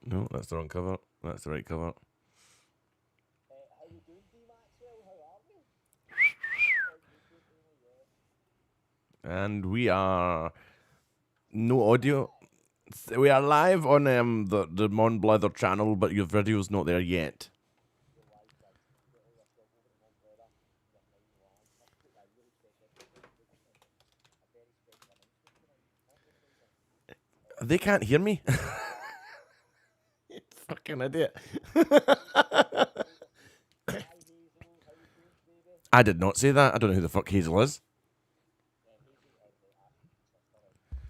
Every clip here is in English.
No, that's the wrong cover. That's the right cover. How you doing, D Maxwell? How are we? And we are no audio. We are live on the Mon Blether channel, but your video's not there yet. You're live, guys. Get all your stuff over to Mon Blether. You're now live. I've got a really special episode. A very special announcement tonight. They can't hear me. Fucking idiot. Hi, Hazel. How you doing, baby? I did not say that. I don't know who the fuck Hazel is. Hazel is Ashley's sister.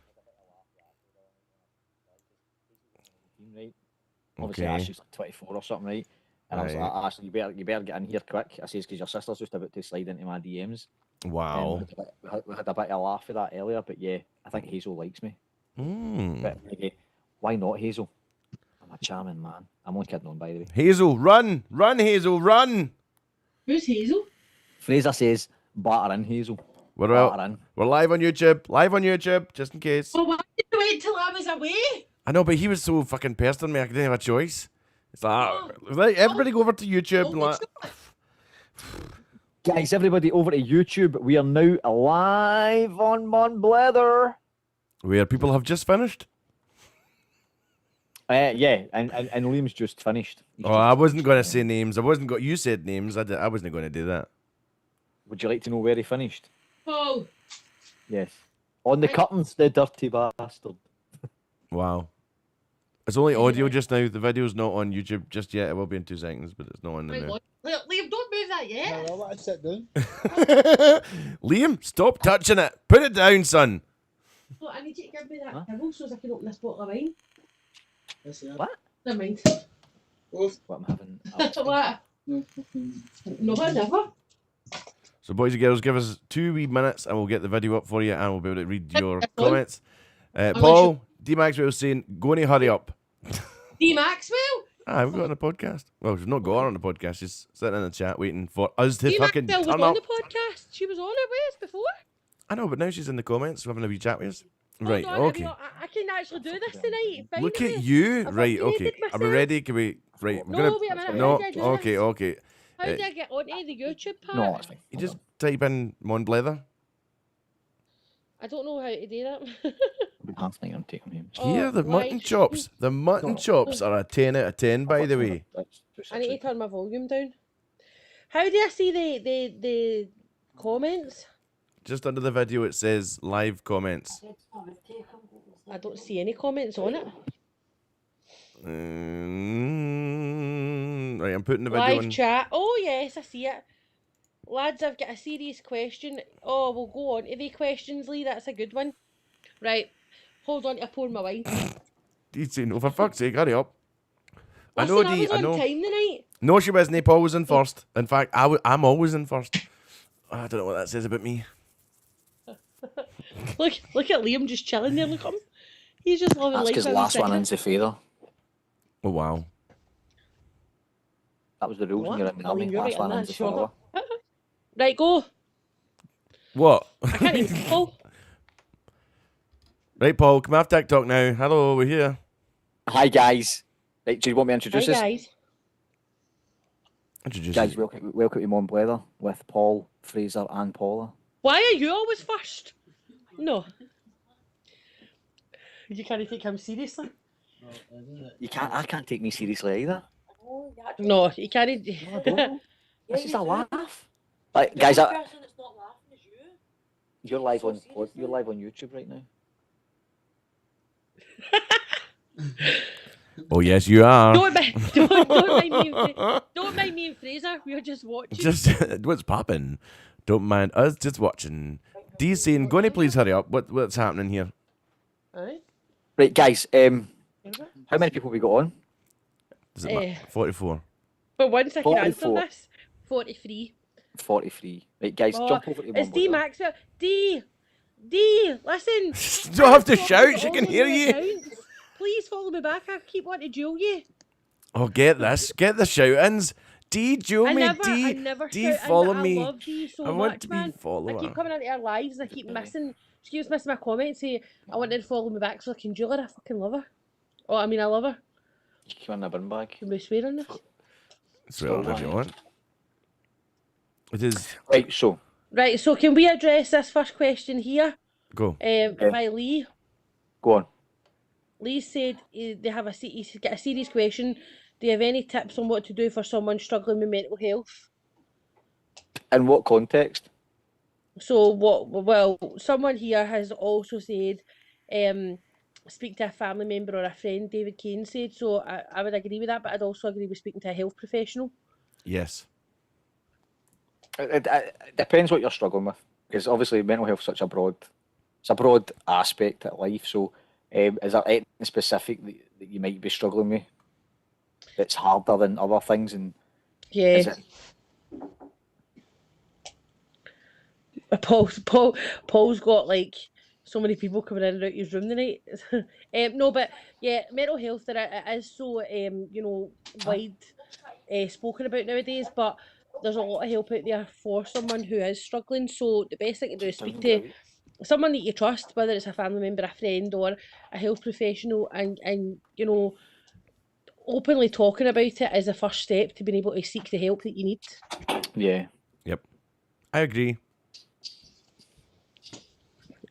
Had a bit of laugh with Ashley the other night when Hazel's only 19, right? Obviously, Okay. Ashley's like 24 or something, right? And I was Right. like, Ashley, you better get in here quick. I says, because your sister's just about to slide into my DMs. Wow. We had a bit of a laugh with that earlier, but yeah, I think Hazel likes me. But why not, Hazel? I'm a charming man. I'm only kidding on, by the way. Hazel, run! Run, Hazel, run! Who's Hazel? Fraser says, batter in, Hazel. We're Batter out. in. We're live on YouTube. Live on YouTube, just in case. Oh, why did you wait till I was away? I know, but he was so fucking pestered me. I didn't have a choice. It's like, right, everybody go over to YouTube. And like, Guys, everybody over to YouTube. We are now live on Mon Blether. where people have just finished. Yeah, and Liam's just finished. He's Oh, just I wasn't finished. going to say names. I wasn't. You said names. I wasn't going to do that. Would you like to know where he finished? Oh, Yes. On the curtains, the dirty bastard. Wow. It's only audio just now. The video's not on YouTube just yet. It will be in 2 seconds, but it's not on my there God. Liam, don't move that yet. I'll let it sit down. now. Liam, stop touching it. Put it down, son. Oh, I need you to give me that Huh? kibble so I can open this bottle of wine. That's it. What? Never mind. Off. What I'm having. What? No, fucking. No, never. So, boys and girls, give us 2 wee minutes and we'll get the video up for you and we'll be able to read your That's comments. let Paul, D Maxwell was saying, go and hurry up. D Maxwell? We've got on the podcast. Well, she's not got on the podcast. She's sitting in the chat waiting for us to D fucking Maxwell was turn on up. the podcast. She was on it with us before. I know, but now she's in the comments having a wee chat with us. Right, Hold on, okay. I can actually do this tonight. Look finally. at you. I've Right, okay. upgraded Are we myself. ready? Can we... Right, we're No, gonna... wait a minute. No, How did I do okay, this? okay. How did I get onto the YouTube part? No, it's fine. You just type in Mon Blether. I don't know how to do that. Half night on taking him. Here, the live mutton chops. The mutton chops are a 10 out of 10, by the way. I need to turn my volume down. How do I see the comments? Just under the video, it says live comments. I don't see any comments on it. Right, I'm putting the video Live in. chat. Oh yes, I see it. Lads, I've got a serious question. Oh, we'll go on to the questions, Lee. That's a good one. Right. Hold on to pour my wine. He's saying, oh, for fuck's sake, hurry up. I Listen, know, I Dee, was I on know. time tonight. No, she wasn't. Paul was in first. In fact, I'm always in first. I don't know what that says about me. Look at Liam just chilling there. Look at him. He's just loving That's life. because having last one cigarettes. in's the feather. Oh, wow. That was the rules when What? you're in the I army. mean, you're Last right one on in's that, the shut feather. up. Right, go. What? I can't even Paul. Right, Paul, come off TikTok now. Hello, we're here. Hi guys. Right, do you want me to Hi introduce this? guys. Introduce Guys, us. welcome to Mon Blether with Paul, Fraser, and Paula. Why are you always first? No. You can't take him seriously. I can't take me seriously either. No, you can't. No, I don't. This is a laugh. Like, guys, you're live on YouTube right now. Oh, yes, you are. Don't mind me and Fraser. We're just watching. Just, what's popping? Don't mind us just watching. Dee's saying, Gonny, please hurry up. What's happening here? Aye. Right, guys. How many people we got on? Is it 44? But once I can answer 44. this, 43. 43. Right, guys, Oh, jump over to Mon it's D Blether. Maxwell. D, listen. You don't have to shout. She Follow can hear my you. accounts. Please follow me back. I keep wanting to duel you. Oh, get this. Get the shout-ins. D, duel I me. never D, shout in, follow but me. I love D so I much, want to be man. I follower. keep coming into our lives and I keep missing. She keeps missing my comments. Say I want her to follow me back so I can duel her. I fucking love her. Oh, I mean, I love her. You can in a bin bag. Can we swear on this? Swear on if you want. It is. Right, so Right, so can we address this first question here Go. by Lee? go on. Lee said they have he's got a serious question. Do you have any tips on what to do for someone struggling with mental health? In what context? So well, someone here has also said, speak to a family member or a friend, David Kane said. So I would agree with that, but I'd also agree with speaking to a health professional. Yes. It depends what you're struggling with, because obviously mental health is such a broad aspect of life. So is there anything specific that you might be struggling with that's harder than other things? And Yeah. is it... Paul's got like so many people coming in and out his room tonight. No, but yeah, mental health it is so wide spoken about nowadays, but there's a lot of help out there for someone who is struggling. So the best thing to do is speak to someone that you trust, whether it's a family member, a friend, or a health professional, and openly talking about it is the first step to being able to seek the help that you need. Yeah. Yep. I agree.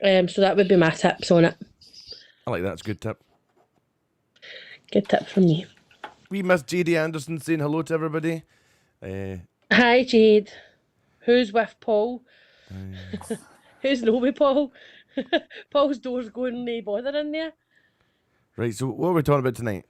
So that would be my tips on it. I like that. It's a good tip. Good tip from me. We miss JD Anderson saying hello to everybody. Hi, Jade. Who's with Paul? Who's no with Paul? Paul's door's going no bother in there. Right, so what are we talking about tonight?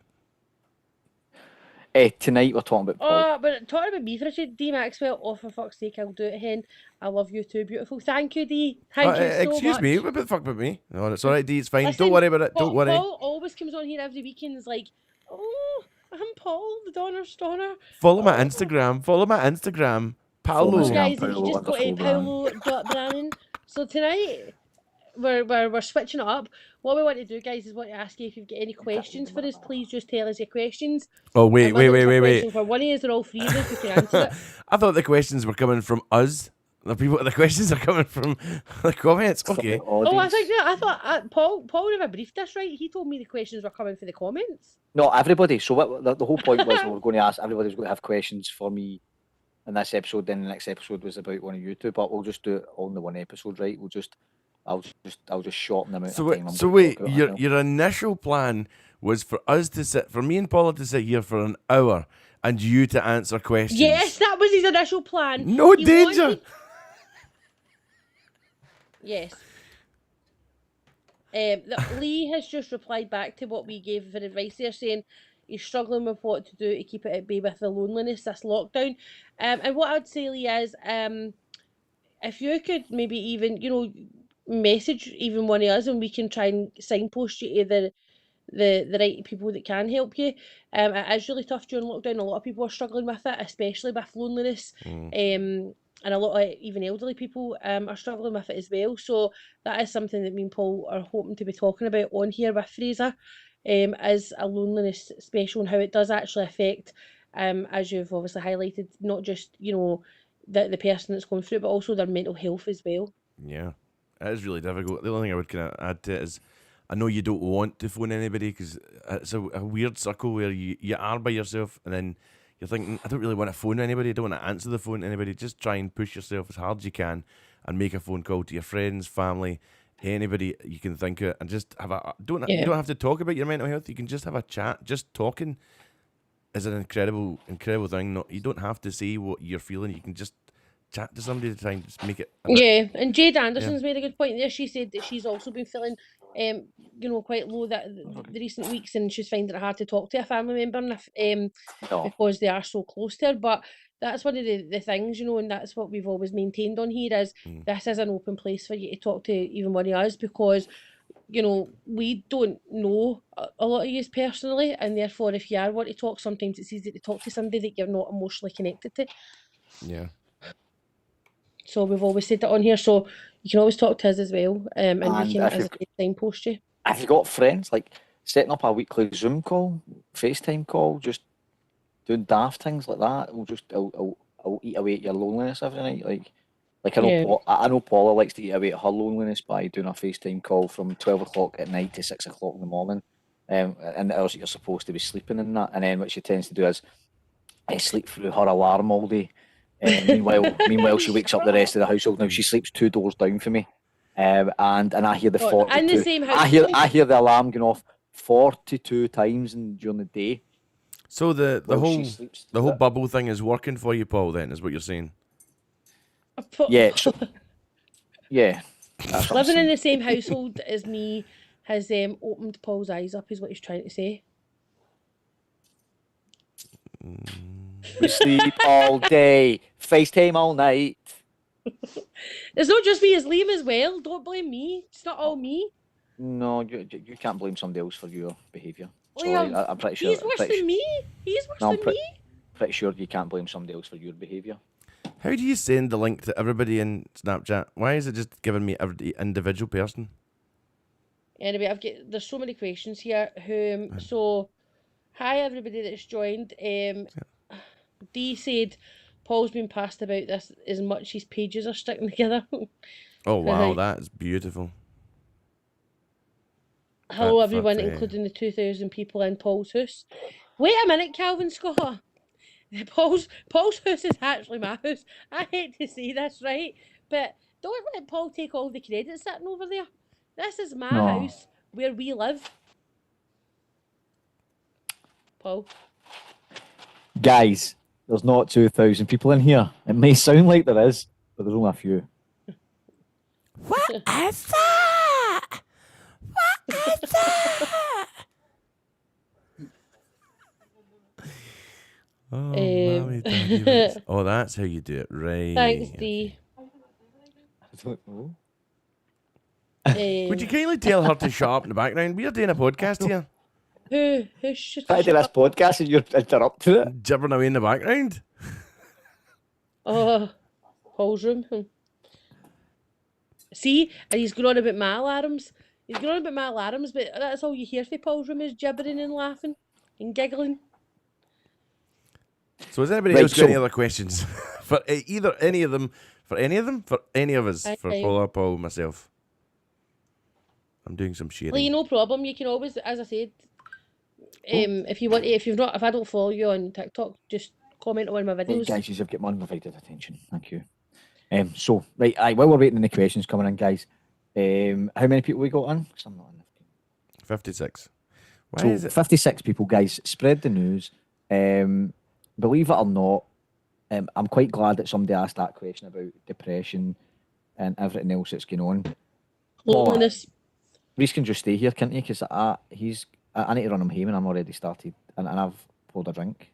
Tonight we're talking about Paul. Oh, but talking about me for a change, D Maxwell. Oh, for fuck's sake, I'll do it again. I love you too, beautiful. Thank you, D. Thank you so much. Excuse me, what the fuck about me? No, it's all right, D. It's fine. Listen, Don't worry about it. Don't worry. Paul always comes on here every week and is like, "Oh, I'm Paul, the Donner Stoner." Follow my Instagram. Follow my Instagram. Paolo. Guys, if you just go to Paolo.Brannan. So tonight we're switching it up. What we want to do, guys, is want to ask you if you've got any questions for us. Please just tell us your questions. Oh wait. For one of us or all three of us, we can answer it. I thought the questions were coming from us. The questions are coming from the comments. Okay. Oh, I thought Paul never briefed us, right? He told me the questions were coming for the comments. No, everybody. So what the whole point was, we were going to ask everybody's going to have questions for me in this episode. Then the next episode was about one of you two, but we'll just do it all in the one episode, right? I'll just shorten them out. So wait, your initial plan was for us to for me and Paula to sit here for an hour and you to answer questions. Yes, that was his initial plan. No danger. Yes. Lee has just replied back to what we gave for advice there, saying he's struggling with what to do to keep it at bay with the loneliness this lockdown. And what I'd say, Lee, is if you could maybe even, message even one of us and we can try and signpost you to the right people that can help you. It is really tough during lockdown. A lot of people are struggling with it, especially with loneliness. And a lot of even elderly people are struggling with it as well. So that is something that me and Paul are hoping to be talking about on here with Fraser, is a loneliness special and how it does actually affect, as you've obviously highlighted, not just, the person that's going through it, but also their mental health as well. Yeah, it is really difficult. The only thing I would kind of add to it is, I know you don't want to phone anybody because it's a weird circle where you are by yourself and then you're thinking, I don't really want to phone anybody, I don't want to answer the phone to anybody. Just try and push yourself as hard as you can and make a phone call to your friends, family, anybody you can think of, and just have you don't have to talk about your mental health. You can just have a chat. Just talking is an incredible thing. You don't have to say what you're feeling. You can just chat to somebody to try and just make it. And Jade Anderson's made a good point there. She said that she's also been feeling, quite low the recent weeks, and she's finding it hard to talk to a family member because they are so close to her. But that's one of the things, and that's what we've always maintained on here is this is an open place for you to talk to even one of us, because we don't know a lot of you personally, and therefore if you are want to talk, sometimes it's easy to talk to somebody that you're not emotionally connected to. Yeah. So we've always said that on here, so you can always talk to us as well, and we can, as I signpost you. If you've got friends, like setting up a weekly Zoom call, FaceTime call, just doing daft things like that, I'll eat away at your loneliness every night. Like I know Paula likes to eat away at her loneliness by doing a FaceTime call from 12 o'clock at night to 6 o'clock in the morning, and else you're supposed to be sleeping in that. And then what she tends to do is sleep through her alarm all day. Meanwhile, she wakes up the rest of the household. Now she sleeps 2 doors down from me, and I hear the Oh, in the 42. same I hear household? the alarm going off 42 times during the day. So the while she whole sleeps the through whole it. bubble thing is working for you, Paul. Then is what you're saying. Yeah, so yeah, that's what I'm Living in saying. the same household as me has opened Paul's eyes up, is what he's trying to say. We sleep all day, FaceTime all night. It's not just me, it's Liam as well. Don't blame me. It's not all me. No, you can't blame somebody else for your behaviour. Sorry, Liam, I'm pretty sure. he's worse than me. He's worse No, I'm than me. pretty sure you can't blame somebody else for your behaviour. How do you send the link to everybody in Snapchat? Why is it just giving me every individual person? Anyway, there's so many questions here. So hi everybody that's joined. Dee said Paul's been passed about this as much as pages are sticking together. Oh wow, Right. that's beautiful. Hello That everyone, fucked, including the 2,000 people in Paul's house. Wait a minute, Calvin Scott. Paul's house is actually my house. I hate to say this, right? But don't let Paul take all the credit sitting over there. This is my No. house where we live. Paul. Guys, there's not 2,000 people in here. It may sound like there is, but there's only a few. What is that? What is that? Oh, mommy, daddy, let's- oh, that's how you do it, right? Thanks, Dee. I don't know. Would you kindly tell her to shut up in the background? We're doing a podcast here. Who should I do this podcast and you're interrupting it. Gibbering away in the background. Oh, Paul's room. See, and he's going on about my alarms. He's going on about my alarms, but that's all you hear from Paul's room is gibbering and laughing and giggling. So has anybody Right, else got any so- other questions for either any of them? For any of them? For any of us? For Paula, Paul, myself. I'm doing some sharing. Lee, no problem. You can always, as I said, if you want, if I don't follow you on TikTok, just comment on one of my Right, videos. guys, you've got my undivided attention. Thank you. So, right, while we're waiting on the questions coming in, guys, how many people we got in? 'Cause I'm not in. 56. Why So is it? 56 people, guys. Spread the news. Believe it or not, I'm quite glad that somebody asked that question about depression and everything else that's going on. Loneliness. Reese can just stay here, can't he? Because I need to run him home and I'm already started and I've poured a drink.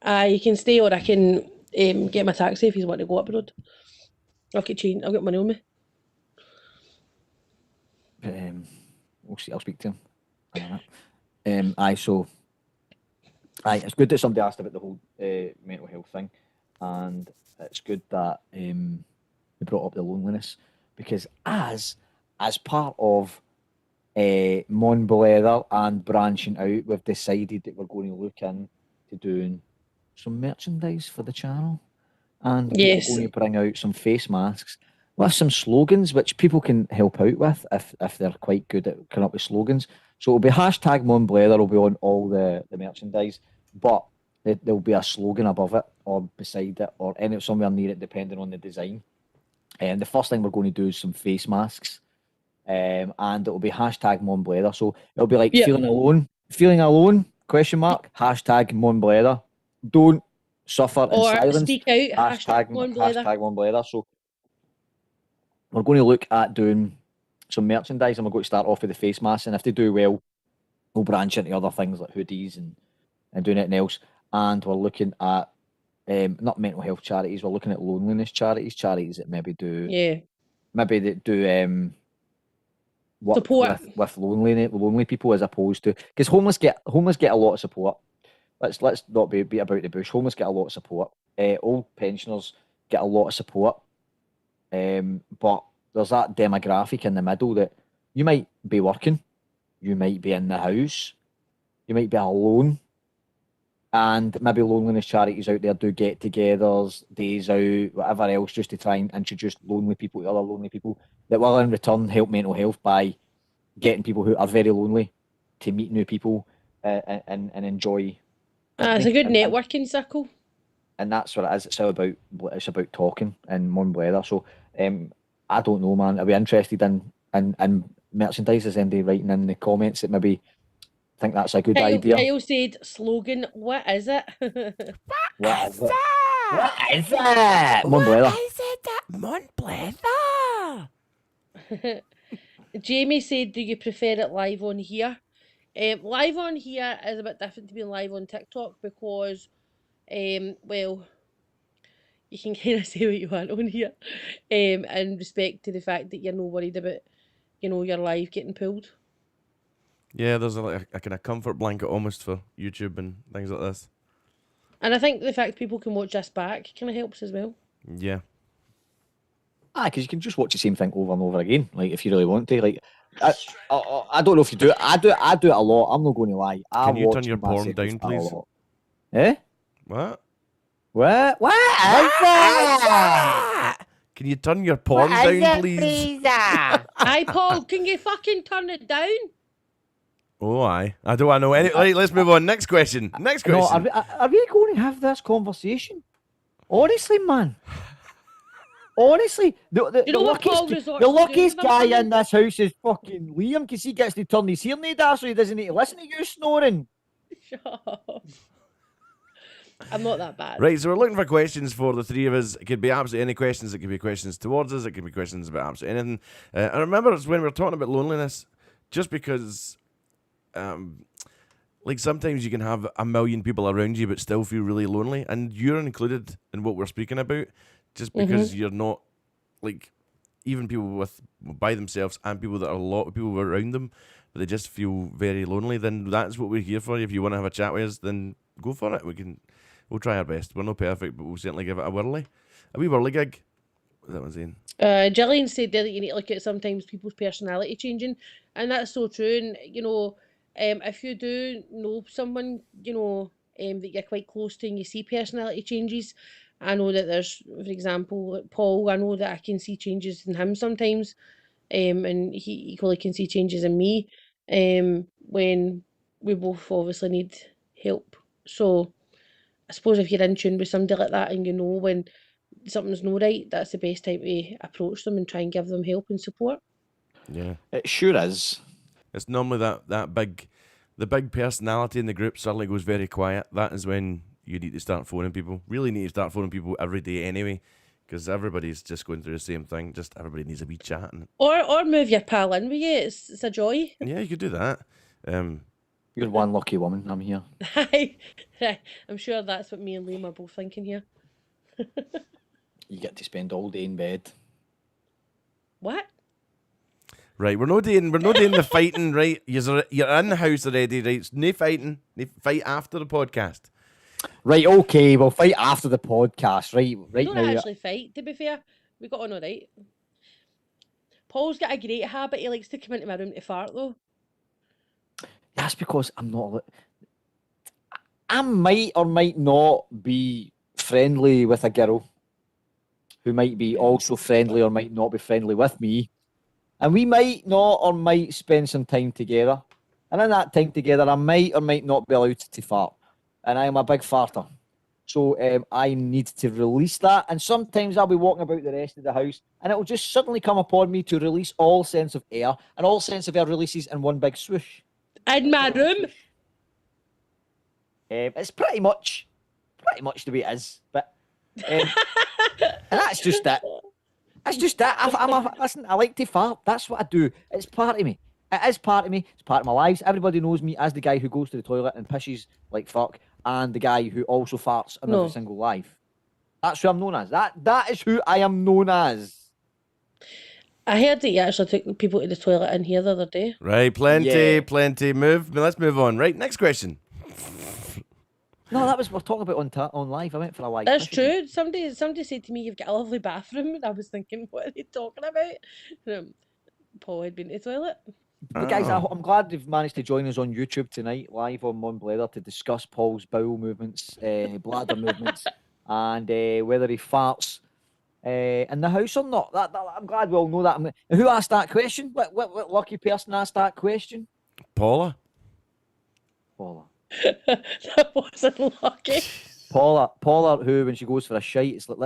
You can stay, or I can get my taxi if you want to go up the road. I'll get money on me. But, we'll see. I'll speak to him. It's good that somebody asked about the whole mental health thing, and it's good that we brought up the loneliness because as part of Mon Blether and branching out, we've decided that we're going to look into doing some merchandise for the channel, and Yes. we're going to bring out some face masks with some slogans which people can help out with if they're quite good at coming up with slogans. So it'll be hashtag Mon Blether will be on all the merchandise, but there'll be a slogan above it or beside it or somewhere near it depending on the design. And the first thing we're going to do is some face masks, and it'll be hashtag Mon Blether. So it'll be like feeling alone, question mark, hashtag Mon Blether. Don't suffer in Or silence. speak out, hashtag Mon Blether. Hashtag Mon Blether. So we're going to look at doing some merchandise and we're going to start off with the face masks. And if they do well, we'll branch into other things like hoodies and doing anything else. And we're looking at not mental health charities, we're looking at loneliness charities that maybe do work Support. with lonely people as opposed to because homeless get a lot of support. Let's not beat about the bush. Homeless get a lot of support. Old pensioners get a lot of support. But there's that demographic in the middle that you might be working, you might be in the house, you might be alone, and maybe loneliness charities out there do get-togethers, days out, whatever else, just to try and introduce lonely people to other lonely people that will in return help mental health by getting people who are very lonely to meet new people and enjoy. It's a good and- networking circle. and that's what it is. It's about talking and Mon Blether. So I don't know, man. Are we interested in merchandise? Is anybody writing in the comments that maybe think that's a good idea? Kyle said slogan, what is it? What is it? What is it? Mon Blether. Mon Blether. Jamie said, do you prefer it live on here? Live on here is a bit different to being live on TikTok because, well, you can kind of say what you want on here, in respect to the fact that you're not worried about, your live getting pulled. Yeah, there's a kind of comfort blanket almost for YouTube and things like this. And I think the fact people can watch this back kind of helps as well. Yeah. Because you can just watch the same thing over and over again, like if you really want to. Like, I don't know if you do it. I do it a lot. I'm not going to lie. Can you turn your porn down, please? Eh? What? What is that? Can you turn your porn down, please? Hi, Paul, can you fucking turn it down? Oh, I don't want to know any. Right, let's move on. Next question. Next No, question. are we going to have this conversation? Honestly, man. Honestly, the You know what Paul luckiest, resorts the to luckiest doing, guy Martin? in this house is fucking Liam, because he gets to turn his hearing aid off so he doesn't need to listen to you snoring. Shut up. I'm not that bad. Right, so we're looking for questions for the three of us. It could be absolutely any questions. It could be questions towards us. It could be questions about absolutely anything. And remember, it's when we're talking about loneliness, just because, like sometimes you can have a million people around you but still feel really lonely, and you're included in what we're speaking about, just because you're not, like, even people by themselves and people that are a lot of people around them, but they just feel very lonely. Then that's what we're here for. If you want to have a chat with us, then go for it. We'll try our best. We're not perfect, but we'll certainly give it a whirly gig. What that was saying. Gillian said there that you need to look at sometimes people's personality changing, and that's so true. And if you do know someone, that you're quite close to, and you see personality changes, I know that there's, for example, like Paul. I know that I can see changes in him sometimes, and he equally can see changes in me, when we both obviously need help. So I suppose if you're in tune with somebody like that and you know when something's not right, that's the best time to approach them and try and give them help and support. Yeah. It sure is. It's normally the big personality in the group suddenly goes very quiet. That is when you need to start phoning people. Really need to start phoning people every day anyway, because everybody's just going through the same thing. Just everybody needs a wee chat. Or move your pal in with you. It's a joy. Yeah, you could do that. You're one lucky woman. I'm here. I'm sure that's what me and Liam are both thinking here. You get to spend all day in bed. What? Right, we're not doing the fighting. Right, you're in the house already. Right, it's no fighting. No fight after the podcast. Right, okay, we'll fight after the podcast. Right We don't now. actually fight, to be fair. We got on alright. Paul's got a great habit. He likes to come into my room to fart, though. That's because I'm not. I might or might not be friendly with a girl who might be also friendly or might not be friendly with me. And we might not or might spend some time together. And in that time together, I might or might not be allowed to fart. And I am a big farter. So I need to release that. And sometimes I'll be walking about the rest of the house and it will just suddenly come upon me to release all sense of air. And all sense of air releases in one big swoosh. In my room? It's pretty much the way it is. But and that's just it. That's just it. Listen, I like to fart. That's what I do. It's part of me. It is part of me. It's part of my lives. Everybody knows me as the guy who goes to the toilet and pisses like fuck, and the guy who also farts on every single live. That's who I'm known as. That is who I am known as. I heard that you actually took people to the toilet in here the other day. Right, plenty. Let's move on. Right, next question. No, that was we're talking about on live. I went for a live. That's true. Somebody said to me, "You've got a lovely bathroom," and I was thinking, "What are they talking about?" Paul had been to the toilet. But guys, I'm glad you've managed to join us on YouTube tonight, live on Mon Blether, to discuss Paul's bowel movements, bladder movements, and whether he farts in the house or not. I'm glad we all know that. And who asked that question? What lucky person asked that question? Paula. Paula. That wasn't lucky. Paula, who when she goes for a shite, it's like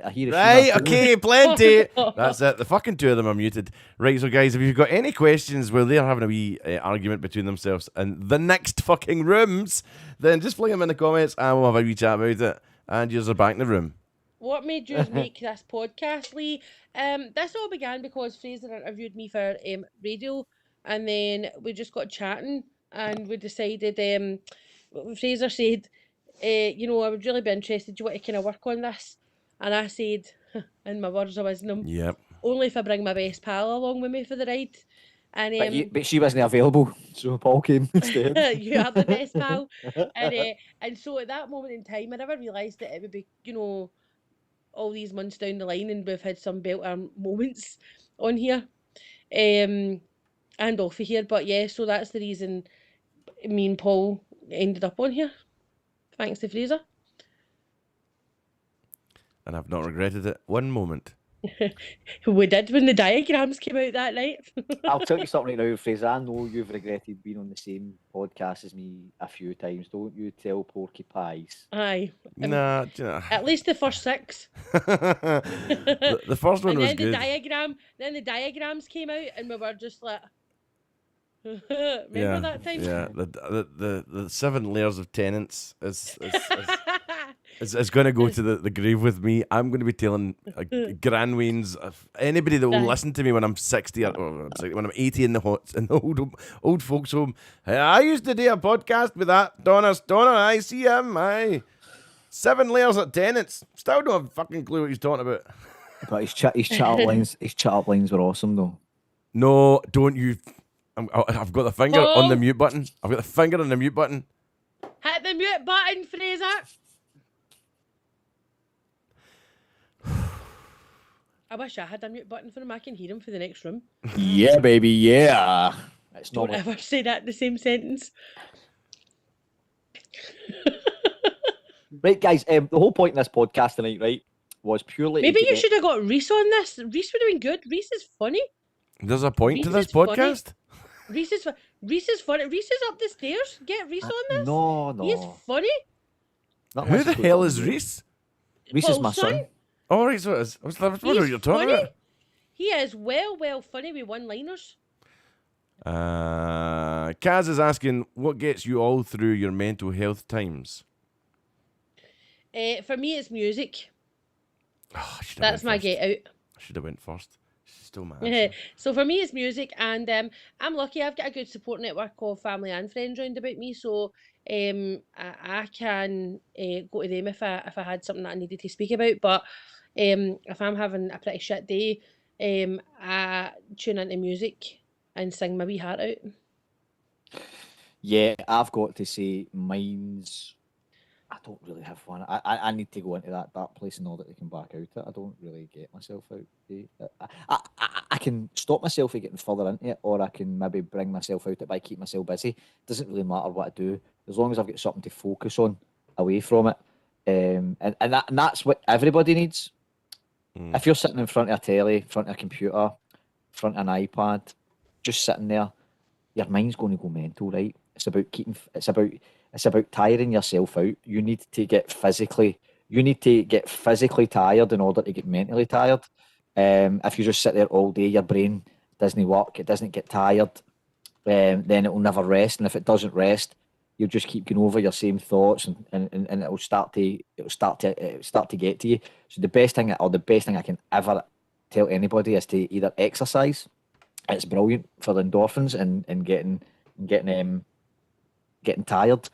a Hiroshima. Right, too. okay, plenty. That's it. The fucking two of them are muted. Right, so guys, if you've got any questions where they're having a wee argument between themselves in the next fucking rooms, then just fling them in the comments and we'll have a wee chat about it. And yours are back in the room. What made you make this podcast, Lee? This all began because Fraser interviewed me for radio, and then we just got chatting, and we decided. Fraser said, I would really be interested. Do you want to kind of work on this? And I said, in my words of wisdom, Yep. only if I bring my best pal along with me for the ride. And But she wasn't available, so Paul came instead. you are the best pal. And so at that moment in time, I never realised that it would be, all these months down the line, and we've had some belter moments on here, and off of here. But yeah, so that's the reason me and Paul ended up on here. Thanks to Fraser. And I've not regretted it one moment. We did when the diagrams came out that night. I'll tell you something right now, Fraser. I know you've regretted being on the same podcast as me a few times. Don't you tell Porky Pies? Aye. Nah, do you know, At least the first 6. the first one And was then good. then the diagrams came out, and we were just like, remember that time? Yeah, the 7 layers of tenants is going to go to the grave with me. I'm going to be telling Granwains, anybody that will listen to me when I'm 60 or when I'm 80 in the old folks home. Hey, I used to do a podcast with that Donna. I see him. 7 layers of tenants. Still don't have a fucking clue what he's talking about. But his chat up lines were awesome though. No, don't you. I've got the finger on the Paul. mute button. I've got the finger on the mute button. Hit the mute button, Fraser. I wish I had a mute button for him. I can hear him for the next room. Yeah, baby, yeah. It's Don't not. ever say that in the same sentence. Right, guys. The whole point of this podcast tonight, right, was purely. Maybe you should have got Reese on this. Reese would have been good. Reese is funny. There's a point to Reese this is funny. podcast? Reese is funny. Reese is up the stairs. Get Reese on this. No. He is funny. Not Who unless the it's hell got- is Reese? Reese is my Paul's son. son. Oh, right, so it is. I was wondering what He's you're talking funny. about. He is well funny with one-liners. Kaz is asking, what gets you all through your mental health times? For me, it's music. Oh, I should have That's my went first. get out. I should have went first. She's still mad. So for me, it's music, and I'm lucky. I've got a good support network of family and friends round about me, so I can go to them if I had something that I needed to speak about. But if I'm having a pretty shit day, I tune into music and sing my wee heart out. Yeah, I've got to say, mine's. I don't really have one. I need to go into that place in order to come back out it. I don't really get myself out. I can stop myself from getting further into it, or I can maybe bring myself out it by keeping myself busy. Doesn't really matter what I do, as long as I've got something to focus on away from it. And that's what everybody needs. If you're sitting in front of a telly, in front of a computer, in front of an iPad, just sitting there, your mind's going to go mental, right? It's about tiring yourself out. You need to get physically tired in order to get mentally tired. If you just sit there all day, your brain doesn't work, it doesn't get tired, then it will never rest. And if it doesn't rest, you'll just keep going over your same thoughts, and it'll start to get to you. So the best thing I can ever tell anybody is to either exercise. It's brilliant for the endorphins and getting tired,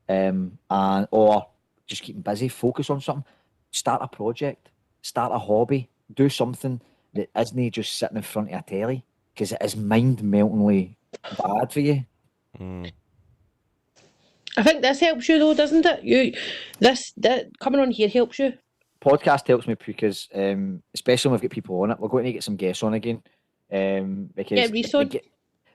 or just keeping busy. Focus on something. Start a project. Start a hobby. Do something that isn't just sitting in front of a telly, because it is mind-meltingly bad for you. I think this helps you though, doesn't it? That coming on here helps you. Podcast helps me because, especially when we've got people on it, we're going to get some guests on again. Because Get Reese on.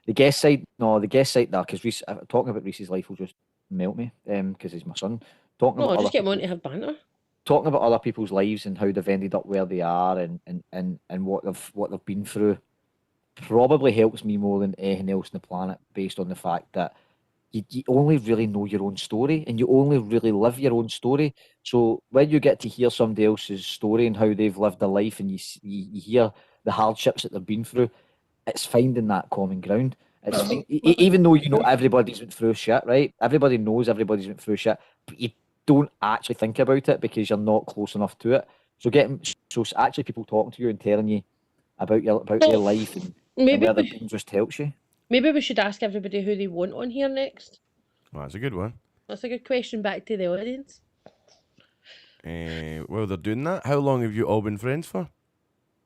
the guest side, there, because talking about Reese's life will just melt me, because he's my son. Talking No, about I'll just other get him on to people- have banter. talking about other people's lives and how they've ended up where they are, and what they've been through, probably helps me more than anything else on the planet, based on the fact that you only really know your own story, and you only really live your own story. So when you get to hear somebody else's story and how they've lived their life, and you hear the hardships that they've been through, it's finding that common ground. It's even though you know everybody's went through shit, right? Everybody knows everybody's went through shit, but you don't actually think about it because you're not close enough to it. So actually people talking to you and telling you about their Well, life and maybe where they've been just helps you. maybe we should ask everybody who they want on here next. Well, that's a good one. That's a good question back to the audience. Well, they're doing that. How long have you all been friends for?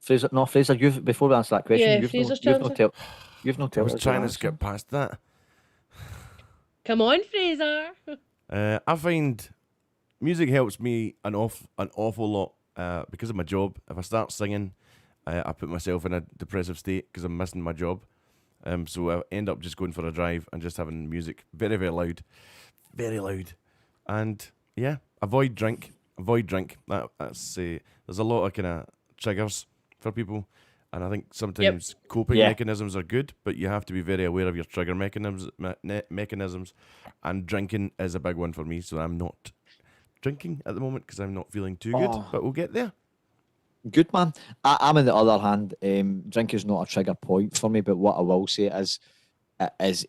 Fraser, you've before we answer that question, Yeah, you've Fraser's not turn. told I was us trying your to skip answer. past that. Come on, Fraser. I find music helps me an awful lot because of my job. If I start singing, I put myself in a depressive state because I'm missing my job. So I end up just going for a drive and just having music very, very loud, and yeah, avoid drink. That's there's a lot of kind of triggers for people, and I think sometimes coping Yeah. mechanisms are good, but you have to be very aware of your trigger mechanisms, and drinking is a big one for me. So I'm not drinking at the moment because I'm not feeling too good, Oh. but we'll get there. Good man. I'm on the other hand. Drink is not a trigger point for me, but what I will say is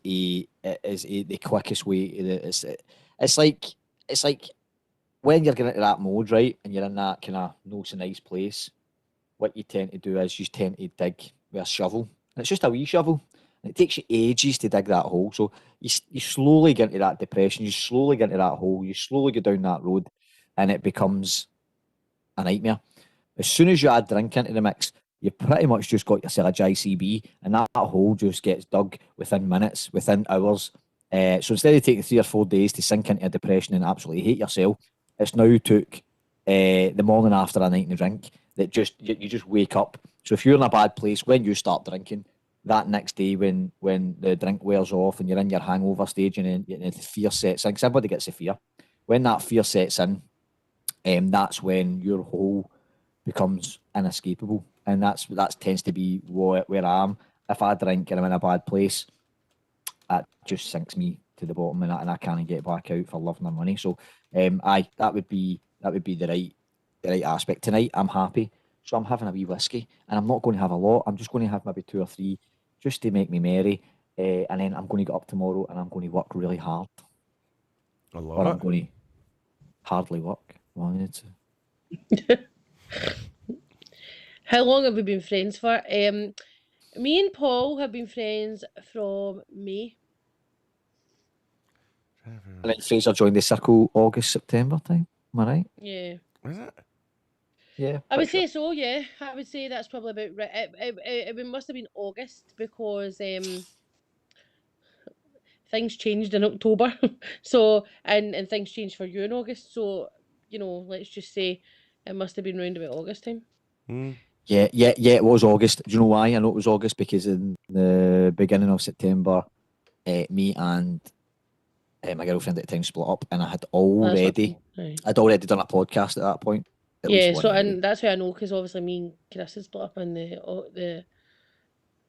the quickest way. It's like when you're getting into that mode, right, and you're in that kind of no so nice place. What you tend to do is you tend to dig with a shovel, and it's just a wee shovel. And it takes you ages to dig that hole. So you slowly get into that depression. You slowly get into that hole. You slowly go down that road, and it becomes a nightmare. As soon as you add drink into the mix, you pretty much just got yourself a JCB, and that hole just gets dug within minutes, within hours. So instead of taking 3 or 4 days to sink into a depression and absolutely hate yourself, it's now took the morning after a night in the drink that you just wake up. So if you're in a bad place when you start drinking, that next day when the drink wears off and you're in your hangover stage and then the fear sets in, 'cause everybody gets the fear. When that fear sets in, that's when your whole becomes inescapable, and that tends to be where I am. If I drink and I'm in a bad place, that just sinks me to the bottom, and I can't get back out for love nor money. So, that would be the right aspect. Tonight, I'm happy, so I'm having a wee whiskey, and I'm not going to have a lot. I'm just going to have maybe 2 or 3, just to make me merry. And then I'm going to get up tomorrow, and I'm going to work really hard, I love or it. I'm going to hardly work. Well, it's, How long have we been friends for? Me and Paul have been friends from May. and then Fraser joined the circle August, September time. Am I right? Yeah. Is it? Yeah. I would pretty say so, yeah. I would say that's probably about right. It must have been August because things changed in October. So and things changed for you in August. So, let's just say it must have been round about August time. Yeah, it was August. Do you know why I know it was August? Because in the beginning of September, me and my girlfriend at the time split up, and That's what Aye. I'd already done a podcast at that point. At least Yeah, one so anyway. and that's how I know because obviously me and Chris had split up in the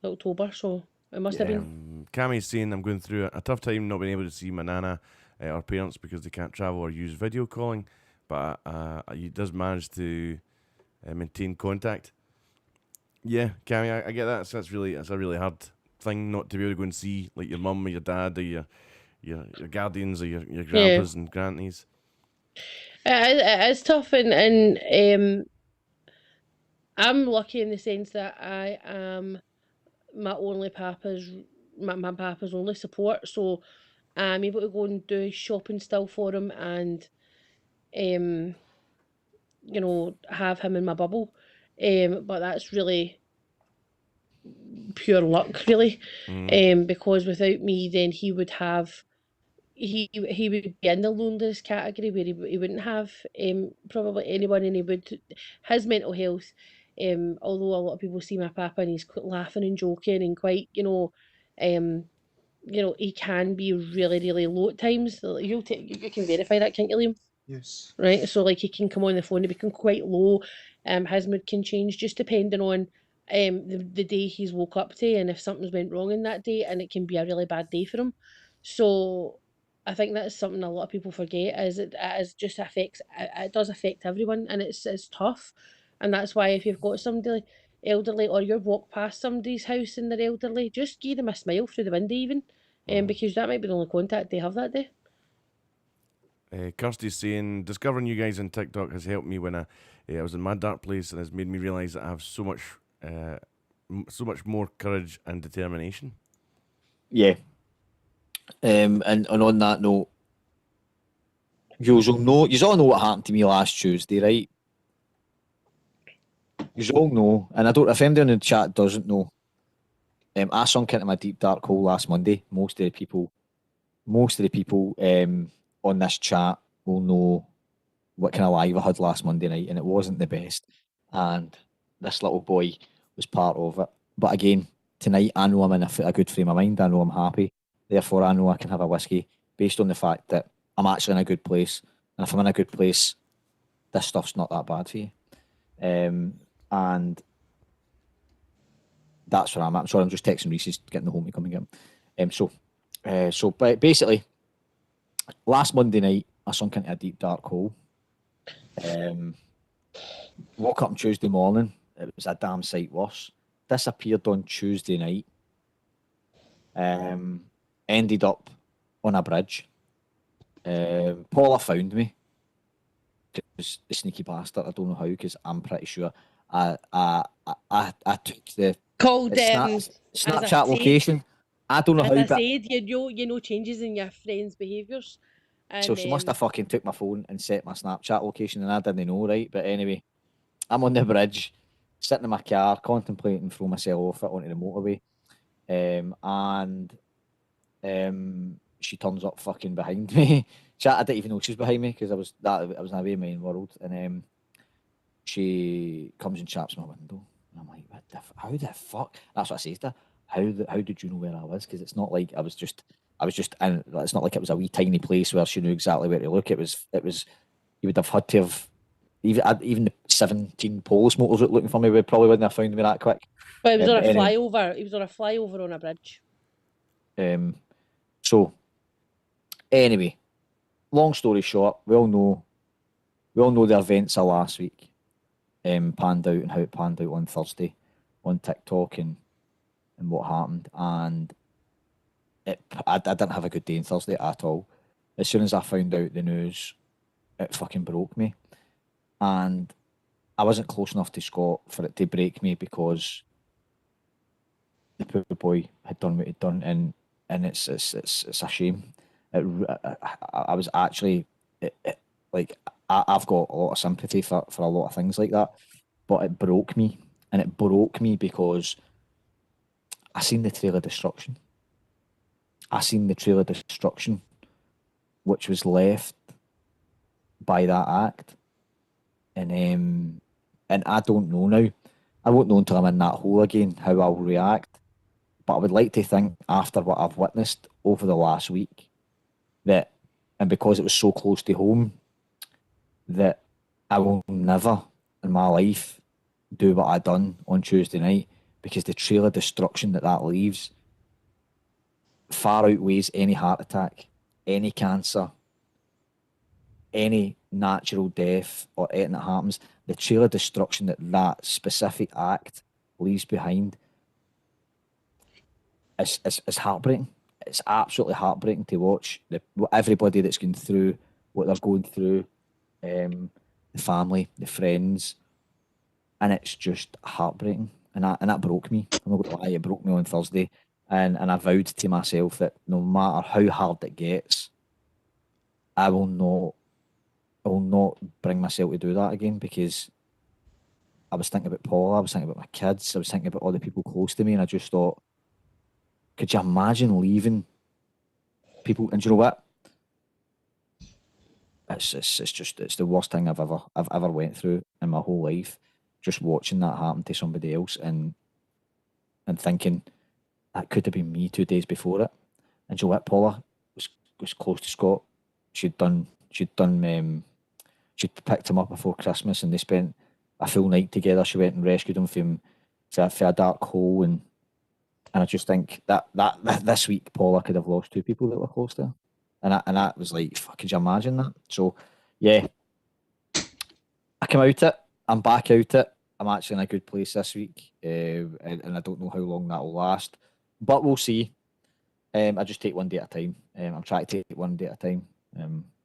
October, so it must have been. Cammie's saying I'm going through a tough time not being able to see my nana or parents because they can't travel or use video calling, but he does manage to maintain contact. Yeah, Cammie, I get that. So that's a really hard thing not to be able to go and see like your mum or your dad or your guardians or your grandpas and grannies. It is tough, and I'm lucky in the sense that I am my only papa's my papa's only support, so I'm able to go and do shopping still for him and have him in my bubble. But that's really pure luck, really. Because without me, then he would be in the loneliness category where he wouldn't have probably anyone, and his mental health. Although a lot of people see my papa and he's quite laughing and joking and quite, he can be really, really low at times. You can verify that, can't you, Liam? Yes. Right, so like he can come on the phone and become quite low. His mood can change just depending on the day he's woke up to and if something's went wrong in that day, and it can be a really bad day for him. So I think that's something a lot of people forget is it does affect everyone, and it's tough. And that's why if you've got somebody elderly or you walk past somebody's house and they're elderly, just give them a smile through the window even. Because that might be the only contact they have that day. Kirsty's saying, discovering you guys on TikTok has helped me when I was in my dark place, and has made me realise that I have so much more courage and determination. Yeah. And on that note, you all know what happened to me last Tuesday, right? You all know, and I don't. If anyone in the chat doesn't know, I sunk into my deep dark hole last Monday. Most of the people on this chat will know what kind of live I had last Monday night, and it wasn't the best. And this little boy was part of it. But again, tonight I know I'm in a good frame of mind. I know I'm happy. Therefore, I know I can have a whiskey based on the fact that I'm actually in a good place. And if I'm in a good place, this stuff's not that bad for you. And that's where I'm at. I'm sorry, I'm just texting Reese. He's getting the home to come and get him. So basically, last Monday night, I sunk into a deep dark hole. Woke up on Tuesday morning. It was a damn sight worse. Disappeared on Tuesday night. Ended up on a bridge. Paula found me. Because the sneaky bastard. I don't know how, because I'm pretty sure I took the Called Snapchat location. I don't know how. As I said, you know changes in your friends' behaviours. So she must have fucking took my phone and set my Snapchat location, and I didn't know, right? But anyway, I'm on the bridge, sitting in my car, contemplating throwing myself off it onto the motorway. And she turns up fucking behind me. I didn't even know she was behind me because I was in a way main world. And she comes and chaps my window. And I'm like, how the fuck? That's what I say to her. How did you know where I was? Because it's not like I was just in, it's not like it was a wee tiny place where she knew exactly where to look. It was you would have had to have even the 17 police motors looking for me would probably wouldn't have found me that quick. But it was on a flyover. It was on a flyover on a bridge. So anyway, long story short, we all know the events of last week panned out, and how it panned out on Thursday on TikTok and what happened. And I didn't have a good day on Thursday at all. As soon as I found out the news, it fucking broke me. And I wasn't close enough to Scott for it to break me, because the poor boy had done what he'd done, and it's a shame. I was actually like, I've got a lot of sympathy for a lot of things like that, but it broke me, and it broke me because I seen the trail of destruction. Which was left by that act, and I don't know now. I won't know until I'm in that hole again how I'll react. But I would like to think, after what I've witnessed over the last week, that, and because it was so close to home, that I will never in my life do what I done on Tuesday night, because the trail of destruction that leaves far outweighs any heart attack, any cancer, any natural death, or anything that happens. The trail of destruction that specific act leaves behind is heartbreaking. It's absolutely heartbreaking to watch everybody that's going through what they're going through, the family, the friends, and it's just heartbreaking. And that broke me. I'm not going to lie, it broke me on Thursday, and I vowed to myself that no matter how hard it gets, I will not bring myself to do that again, because I was thinking about Paula, I was thinking about my kids, I was thinking about all the people close to me, and I just thought, could you imagine leaving people? And do you know what? It's the worst thing I've ever went through in my whole life. Just watching that happen to somebody else, and thinking that could have been me 2 days before it. And do you know what? Paula was close to Scott. She'd picked him up before Christmas, and they spent a full night together. She went and rescued him from a dark hole, and And I just think that this week, Paula could have lost 2 people that were close to her. And that was like, could you imagine that? So, yeah, I come out it. I'm back out it. I'm actually in a good place this week, and I don't know how long that will last, but we'll see. I just take one day at a time. I'm trying to take one day at a time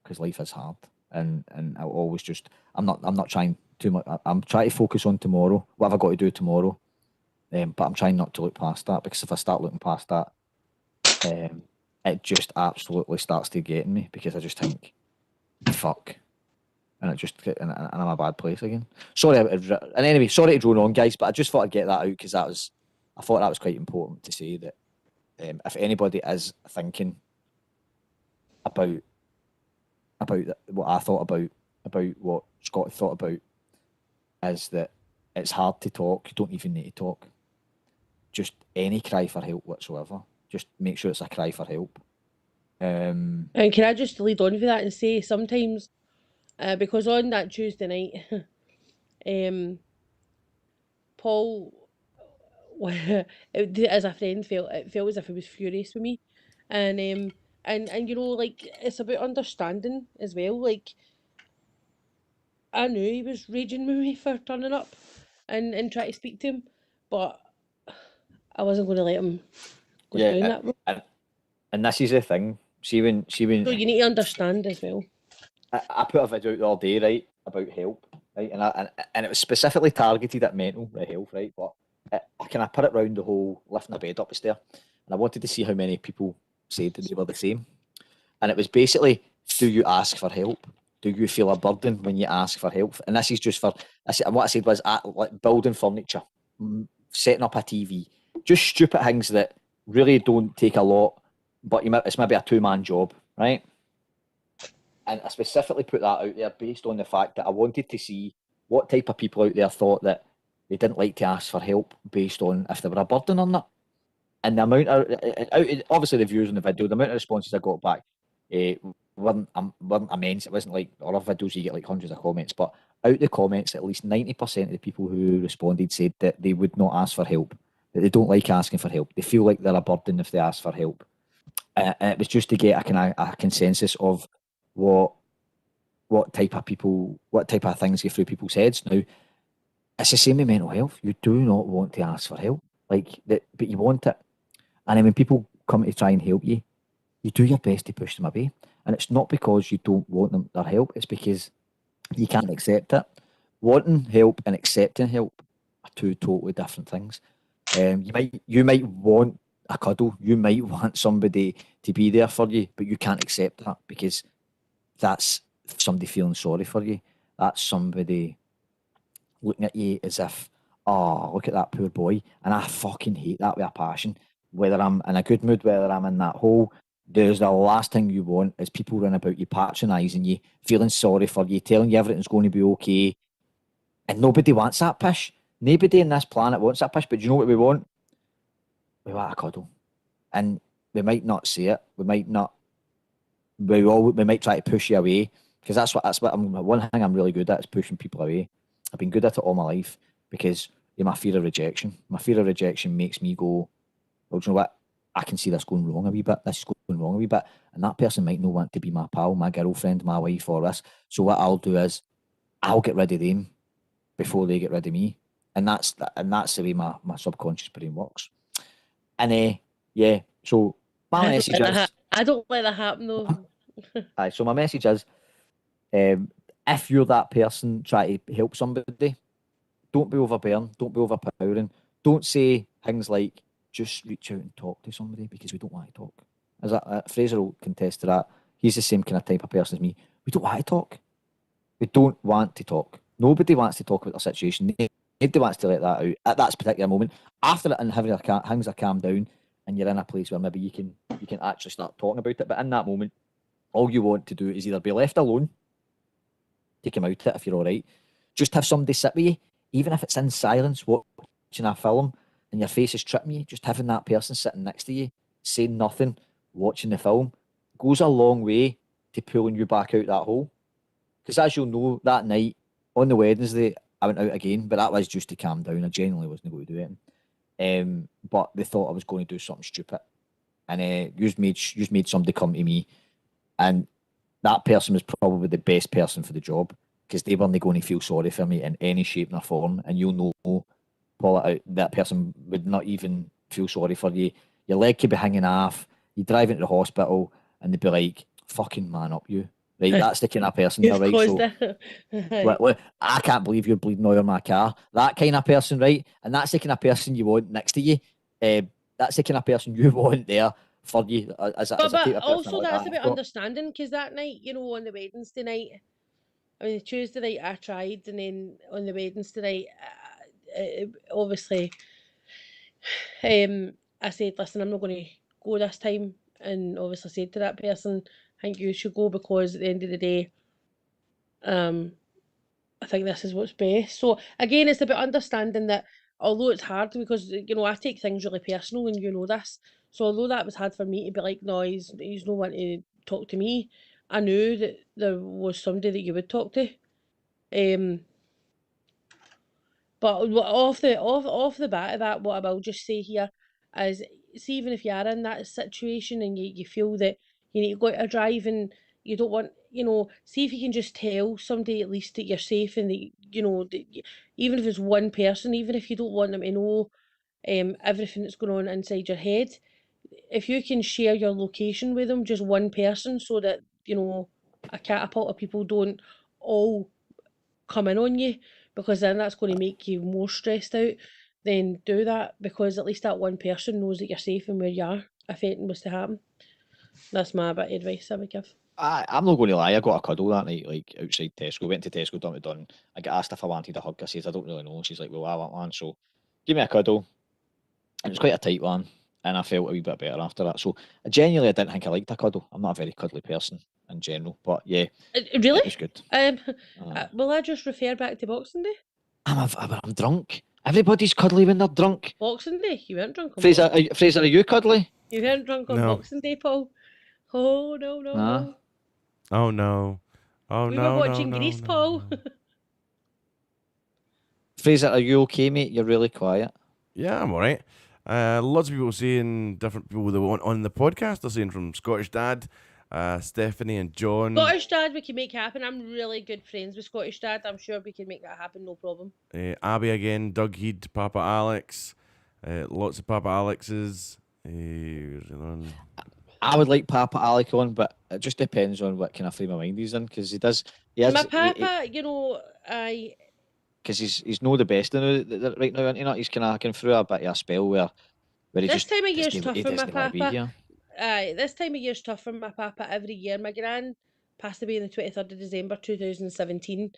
because life is hard, and I'll always just. I'm not trying too much. I'm trying to focus on tomorrow. What have I got to do tomorrow? But I'm trying not to look past that, because if I start looking past that, it just absolutely starts to get in me, because I just think, fuck. And and I'm in a bad place again. Sorry, and anyway, sorry to drone on, guys, but I just thought I'd get that out, because I thought that was quite important to say, that if anybody is thinking about what I thought about what Scott thought about, is that it's hard to talk. You don't even need to talk. Just any cry for help whatsoever. Just make sure it's a cry for help. And can I just lead on with that and say, sometimes, because on that Tuesday night, Paul, as a friend, felt as if he was furious with me, and you know, like, it's about understanding as well. Like, I knew he was raging with me for turning up and trying to speak to him, but I wasn't going to let him go down that road. And this is the thing. See when So you need to understand as well. I put a video out the other day, right, about help, right, and it was specifically targeted at mental health, right, but I put it round the whole lifting a bed up the stair, and I wanted to see how many people said that they were the same, and it was basically, do you ask for help? Do you feel a burden when you ask for help? And this is just for, what I said was, like, building furniture, setting up a TV, just stupid things that really don't take a lot, but it's maybe a 2-man job, right? And I specifically put that out there based on the fact that I wanted to see what type of people out there thought that they didn't like to ask for help, based on if they were a burden or not. And the amount of, obviously the views on the video, the amount of responses I got back weren't immense. It wasn't like other videos you get like hundreds of comments, but out the comments, at least 90% of the people who responded said that they would not ask for help, that they don't like asking for help. They feel like they're a burden if they ask for help. And it was just to get a consensus of what type of things go through people's heads. Now, it's the same with mental health. You do not want to ask for help, but you want it. And then when people come to try and help you, you do your best to push them away. And it's not because you don't want their help, it's because you can't accept it. Wanting help and accepting help are 2 totally different things. You might want a cuddle, you might want somebody to be there for you, but you can't accept that, because that's somebody feeling sorry for you. That's somebody looking at you as if, oh, look at that poor boy. And I fucking hate that with a passion. Whether I'm in a good mood, whether I'm in that hole, there's the last thing you want is people running about you, patronising you, feeling sorry for you, telling you everything's going to be okay. And nobody wants that pish. Nobody on this planet wants that pish. But do you know what we want? We want a cuddle. And we might not say it. We might not. We might try to push you away, because that's what one thing I'm really good at, is pushing people away. I've been good at it all my life, because my fear of rejection. My fear of rejection makes me go, well, do you know what? I can see this going wrong a wee bit. This is going wrong a wee bit. And that person might not want to be my pal, my girlfriend, my wife, or this. So what I'll do is I'll get rid of them before they get rid of me. And that's the way my subconscious brain works. And yeah, so my message is... I don't let that happen, though. Aye, so my message is, if you're that person trying to help somebody, don't be overbearing, don't be overpowering. Don't say things like, just reach out and talk to somebody, because we don't want to talk. As Fraser will contest to that. He's the same kind of type of person as me. We don't want to talk. We don't want to talk. Nobody wants to talk about their situation. Nobody wants to let that out at that particular moment. After it, and having things are calmed down, and you're in a place where maybe you can actually start talking about it. But in that moment, all you want to do is either be left alone, take him out it if you're all right, just have somebody sit with you, even if it's in silence, watching a film, and your face is tripping you, just having that person sitting next to you, saying nothing, watching the film, goes a long way to pulling you back out that hole. Because as you'll know, that night, on the Wednesday, I went out again, but that was just to calm down. I genuinely wasn't going to do it. but they thought I was going to do something stupid, and you made somebody come to me, and that person was probably the best person for the job because they weren't going to feel sorry for me in any shape nor form, and you'll know, Paul, that person would not even feel sorry for you. Your leg could be hanging off. You drive into the hospital, and they'd be like, "Fucking man up, you." Right, that's the kind of person they're You've right. caused So, it. I can't believe you're bleeding oil in my car. That kind of person, right? And that's the kind of person you want next to you. That's the kind of person you want there for you as a type But of person also like that's that. a bit understanding because that night, you know, on the Wednesday night, I mean, the Tuesday night I tried, and then on the Wednesday night, obviously, I said, listen, I'm not going to go this time, and obviously said to that person, I think you should go because at the end of the day, I think this is what's best. So again, it's about understanding that although it's hard because you know I take things really personal, and you know this. So although that was hard for me to be like, no, he's no one to talk to me. I knew that there was somebody that you would talk to. But off the bat of that, what I will just say here is, see, even if you are in that situation and you feel that you need to go out a drive and you don't want, you know, see if you can just tell somebody at least that you're safe and that, you know, even if it's one person, even if you don't want them to know everything that's going on inside your head, if you can share your location with them, just one person, so that, you know, a catapult of people don't all come in on you, because then that's going to make you more stressed out. Then do that, because at least that one person knows that you're safe and where you are if anything was to happen. That's my bit of advice I would give. I'm not going to lie. I got a cuddle that night, like outside Tesco. Went to Tesco, done it done. I got asked if I wanted a hug. I says I don't really know. She's like, well, I want one. So give me a cuddle. And it was quite a tight one, and I felt a wee bit better after that. So genuinely, I didn't think I liked a cuddle. I'm not a very cuddly person in general, but yeah, it Really? was good. Will I just refer back to Boxing Day? I'm drunk. Everybody's cuddly when they're drunk. Boxing Day? You weren't drunk on Fraser, Boxing Day. Fraser, are you cuddly? You weren't drunk on No. Boxing Day, Paul. Oh no, no, Nah. no. Oh no. Oh We no. were watching no, Grease, no, Paul. no. Fraser, are you okay, mate? You're really quiet. Yeah, I'm alright. Lots of people saying, different people that want on the podcast. They're saying from Scottish Dad, Stephanie and John. Scottish Dad, we can make happen. I'm really good friends with Scottish Dad. I'm sure we can make that happen, no problem. Abby again, Doug Heed, Papa Alex. Lots of Papa Alexes. Where's the other one? I would like Papa Alec on, but it just depends on what kind of frame of mind he's in, because he has, My papa, you know, because he's no the best right now, isn't he? Not? He's kind of going through a bit of a spell where he this just time of year's doesn't, tough he for my doesn't want to be papa. here. This time of year's tough for my papa every year. My gran passed away on the 23rd of December 2017,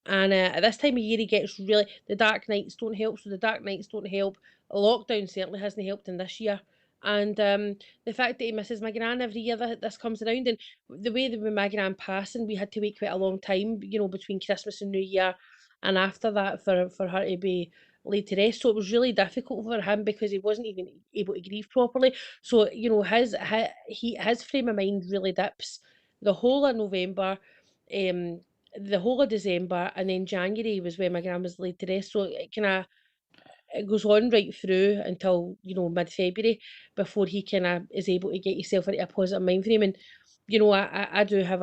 and at this time of year he gets really, the dark nights don't help. So the dark nights don't help. Lockdown certainly hasn't helped in this year, and the fact that he misses my gran every year that this comes around, and the way that with my gran passing, we had to wait quite a long time, you know, between Christmas and New Year, and after that for her to be laid to rest. So it was really difficult for him because he wasn't even able to grieve properly. So, you know, his frame of mind really dips the whole of November, the whole of December, and then January was when my gran was laid to rest. So it goes on right through until, you know, mid-February before he kind of is able to get himself into a positive mind frame. And you know, I do have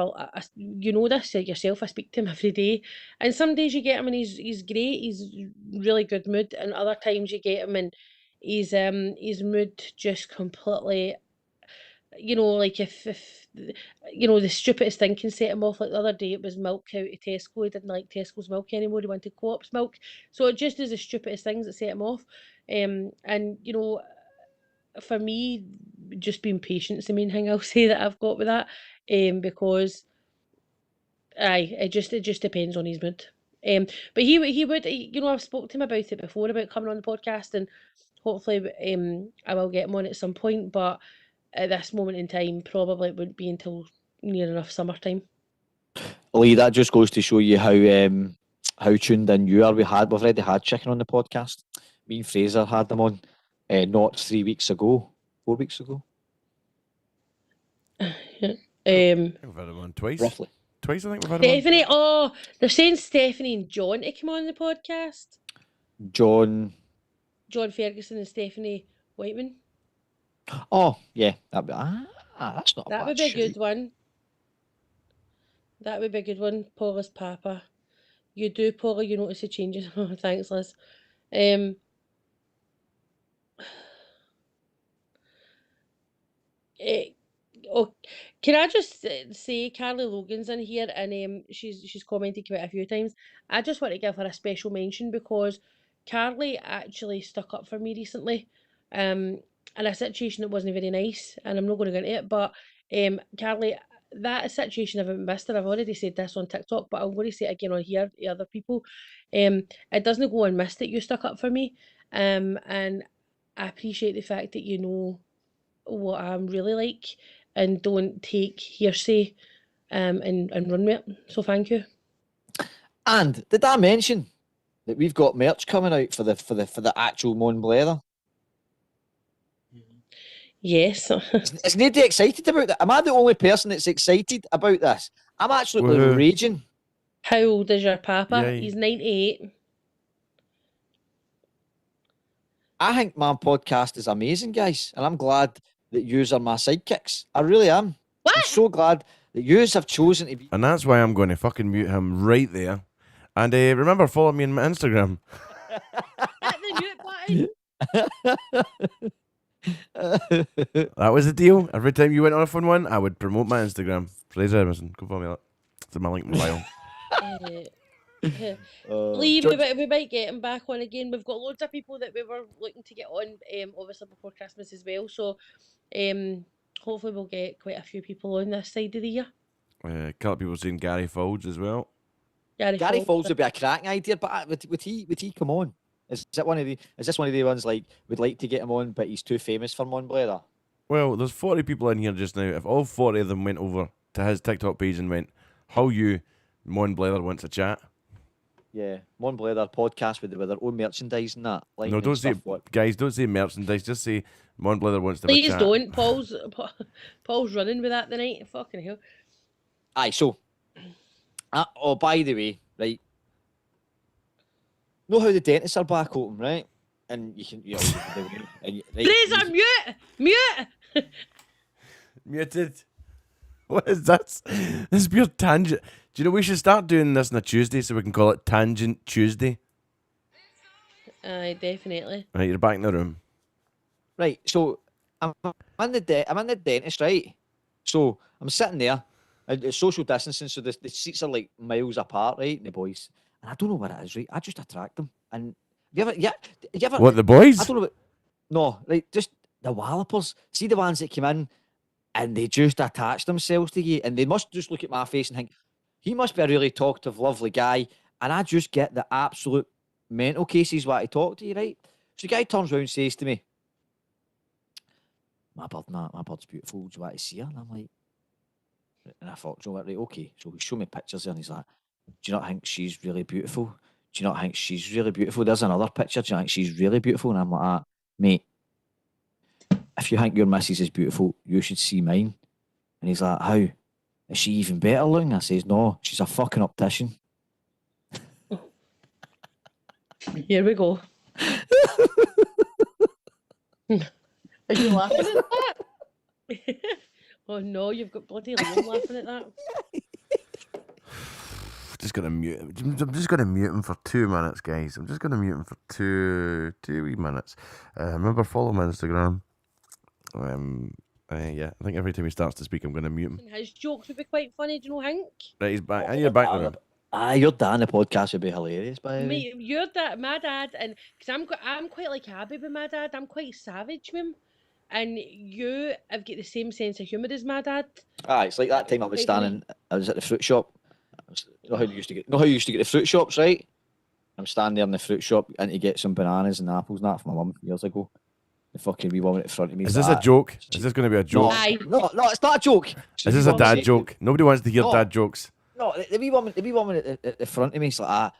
you know this yourself. I speak to him every day, and some days you get him and he's great. He's really good mood, and other times you get him and his mood just completely, you know, like if you know, the stupidest thing can set him off. Like the other day, it was milk out of Tesco. He didn't like Tesco's milk anymore. He wanted Co-op's milk. So it just is the stupidest things that set him off. And you know, for me, just being patient is the main thing I'll say that I've got with that. Because it just depends on his mood. But he would, you know, I've spoke to him about it before about coming on the podcast, and hopefully I will get him on at some point. But at this moment in time, probably it wouldn't be until near enough summertime. Lee, that just goes to show you how tuned in you are. We've already had Chicken on the podcast. Me and Fraser had them on not 3 weeks ago, 4 weeks ago. I think we've had him on twice. Roughly. Twice, I think we've had him on. Stephanie, they're saying Stephanie and John to come on the podcast. John John Ferguson and Stephanie Whiteman. Oh, yeah. That's not a That bad would be a good shout. one. That would be a good one. Paula's Papa. You do, Paula, you notice the changes. Oh, thanks, Liz. Eh, oh, can I just say Carly Logan's in here and she's commented quite a few times. I just want to give her a special mention because Carly actually stuck up for me recently in a situation that wasn't very nice, and I'm not going to go into it, but Carly, that situation I haven't missed her. I've already said this on TikTok, but I'm going to say it again on here to other people. It doesn't go unmissed that you stuck up for me, and I appreciate the fact that you know what I'm really like and don't take hearsay and run with it. So thank you. And did I mention that we've got merch coming out for the actual Mon Blether? Yes. Is nobody excited about that? Am I the only person that's excited about this? I'm absolutely Woohoo. raging. How old is your papa? Yay. He's 98. I think my podcast is amazing, guys, and I'm glad that yous are my sidekicks. I really am. What? I'm so glad that yous have chosen to be. And that's why I'm going to fucking mute him right there. And remember, follow me on my Instagram. Hit the mute button. That was the deal. Every time you went off on one, I would promote my Instagram. Fraser Emerson. Go follow me. It's in my link in my bio. Lee, George- we might get him back on again. We've got loads of people that we were looking to get on, obviously before Christmas as well. So hopefully we'll get quite a few people on this side of the year. A couple of people saying Gary Folds as well. Gary Foles would be a cracking idea, but would he come on? Is this one of the ones like would like to get him on, but he's too famous for Mon Blether? Well, there's 40 people in here just now. If all 40 of them went over to his TikTok page and went, how you, Mon Blether wants to chat. Yeah, Mon Blether podcast with their own merchandise and that. No, don't say, guys, don't say merchandise. Just say Mon Blether wants to have a Please chat. don't. Paul's running with that tonight. Fucking hell. Aye, so. Oh, by the way, right. Know how the dentists are back open, right? And you can, right, Fraser, mute! Muted. What is this? This is pure tangent. Do you know we should start doing this on a Tuesday so we can call it Tangent Tuesday? Aye, definitely. Right, you're back in the room. Right, so I'm in the dentist, right? So I'm sitting there, and it's social distancing, so the seats are like miles apart, right? The boys, and I don't know what it is, right? I just attract them, and you ever? What, the boys? I don't know. No, like just the wallopers. See the ones that come in, and they just attach themselves to you, and they must just look at my face and think, he must be a really talkative, lovely guy, and I just get the absolute mental cases why to talk to you, right? So the guy turns around and says to me, my bird's beautiful, do you want to see her? And I'm like, and I thought, do you know what, right, okay. So he showed me pictures there, and he's like, do you not think she's really beautiful? Do you not think she's really beautiful? There's another picture, do you not think she's really beautiful? And I'm like, mate, if you think your missus is beautiful, you should see mine. And he's like, how? Is she even better looking? I says, no, she's a fucking optician. Here we go. Are you laughing at that? Oh no, you've got bloody Liam laughing at that. Just gonna mute him. I'm just gonna mute him for 2 minutes, guys. I'm just gonna mute him for two wee minutes. Remember, follow my Instagram. Yeah, I think every time he starts to speak, I'm gonna mute him. His jokes would be quite funny, do you know, Hank? Right, he's back. And you're back in the room. Your dad in the podcast would be hilarious, by the way. Mate, your dad, my dad, and because I'm quite like Abby with my dad. I'm quite savage with him, and you have got the same sense of humour as my dad. It's like that time I was at the fruit shop. You know how you used to get the fruit shops, right? I'm standing there in the fruit shop and to get some bananas and apples and that for my mum years ago. The fucking wee woman at the front of me. Is this a joke? Is this going to be a joke? No, it's not a joke. Is this a dad joke? Nobody wants to hear dad jokes. No, the wee woman at the front of me is like,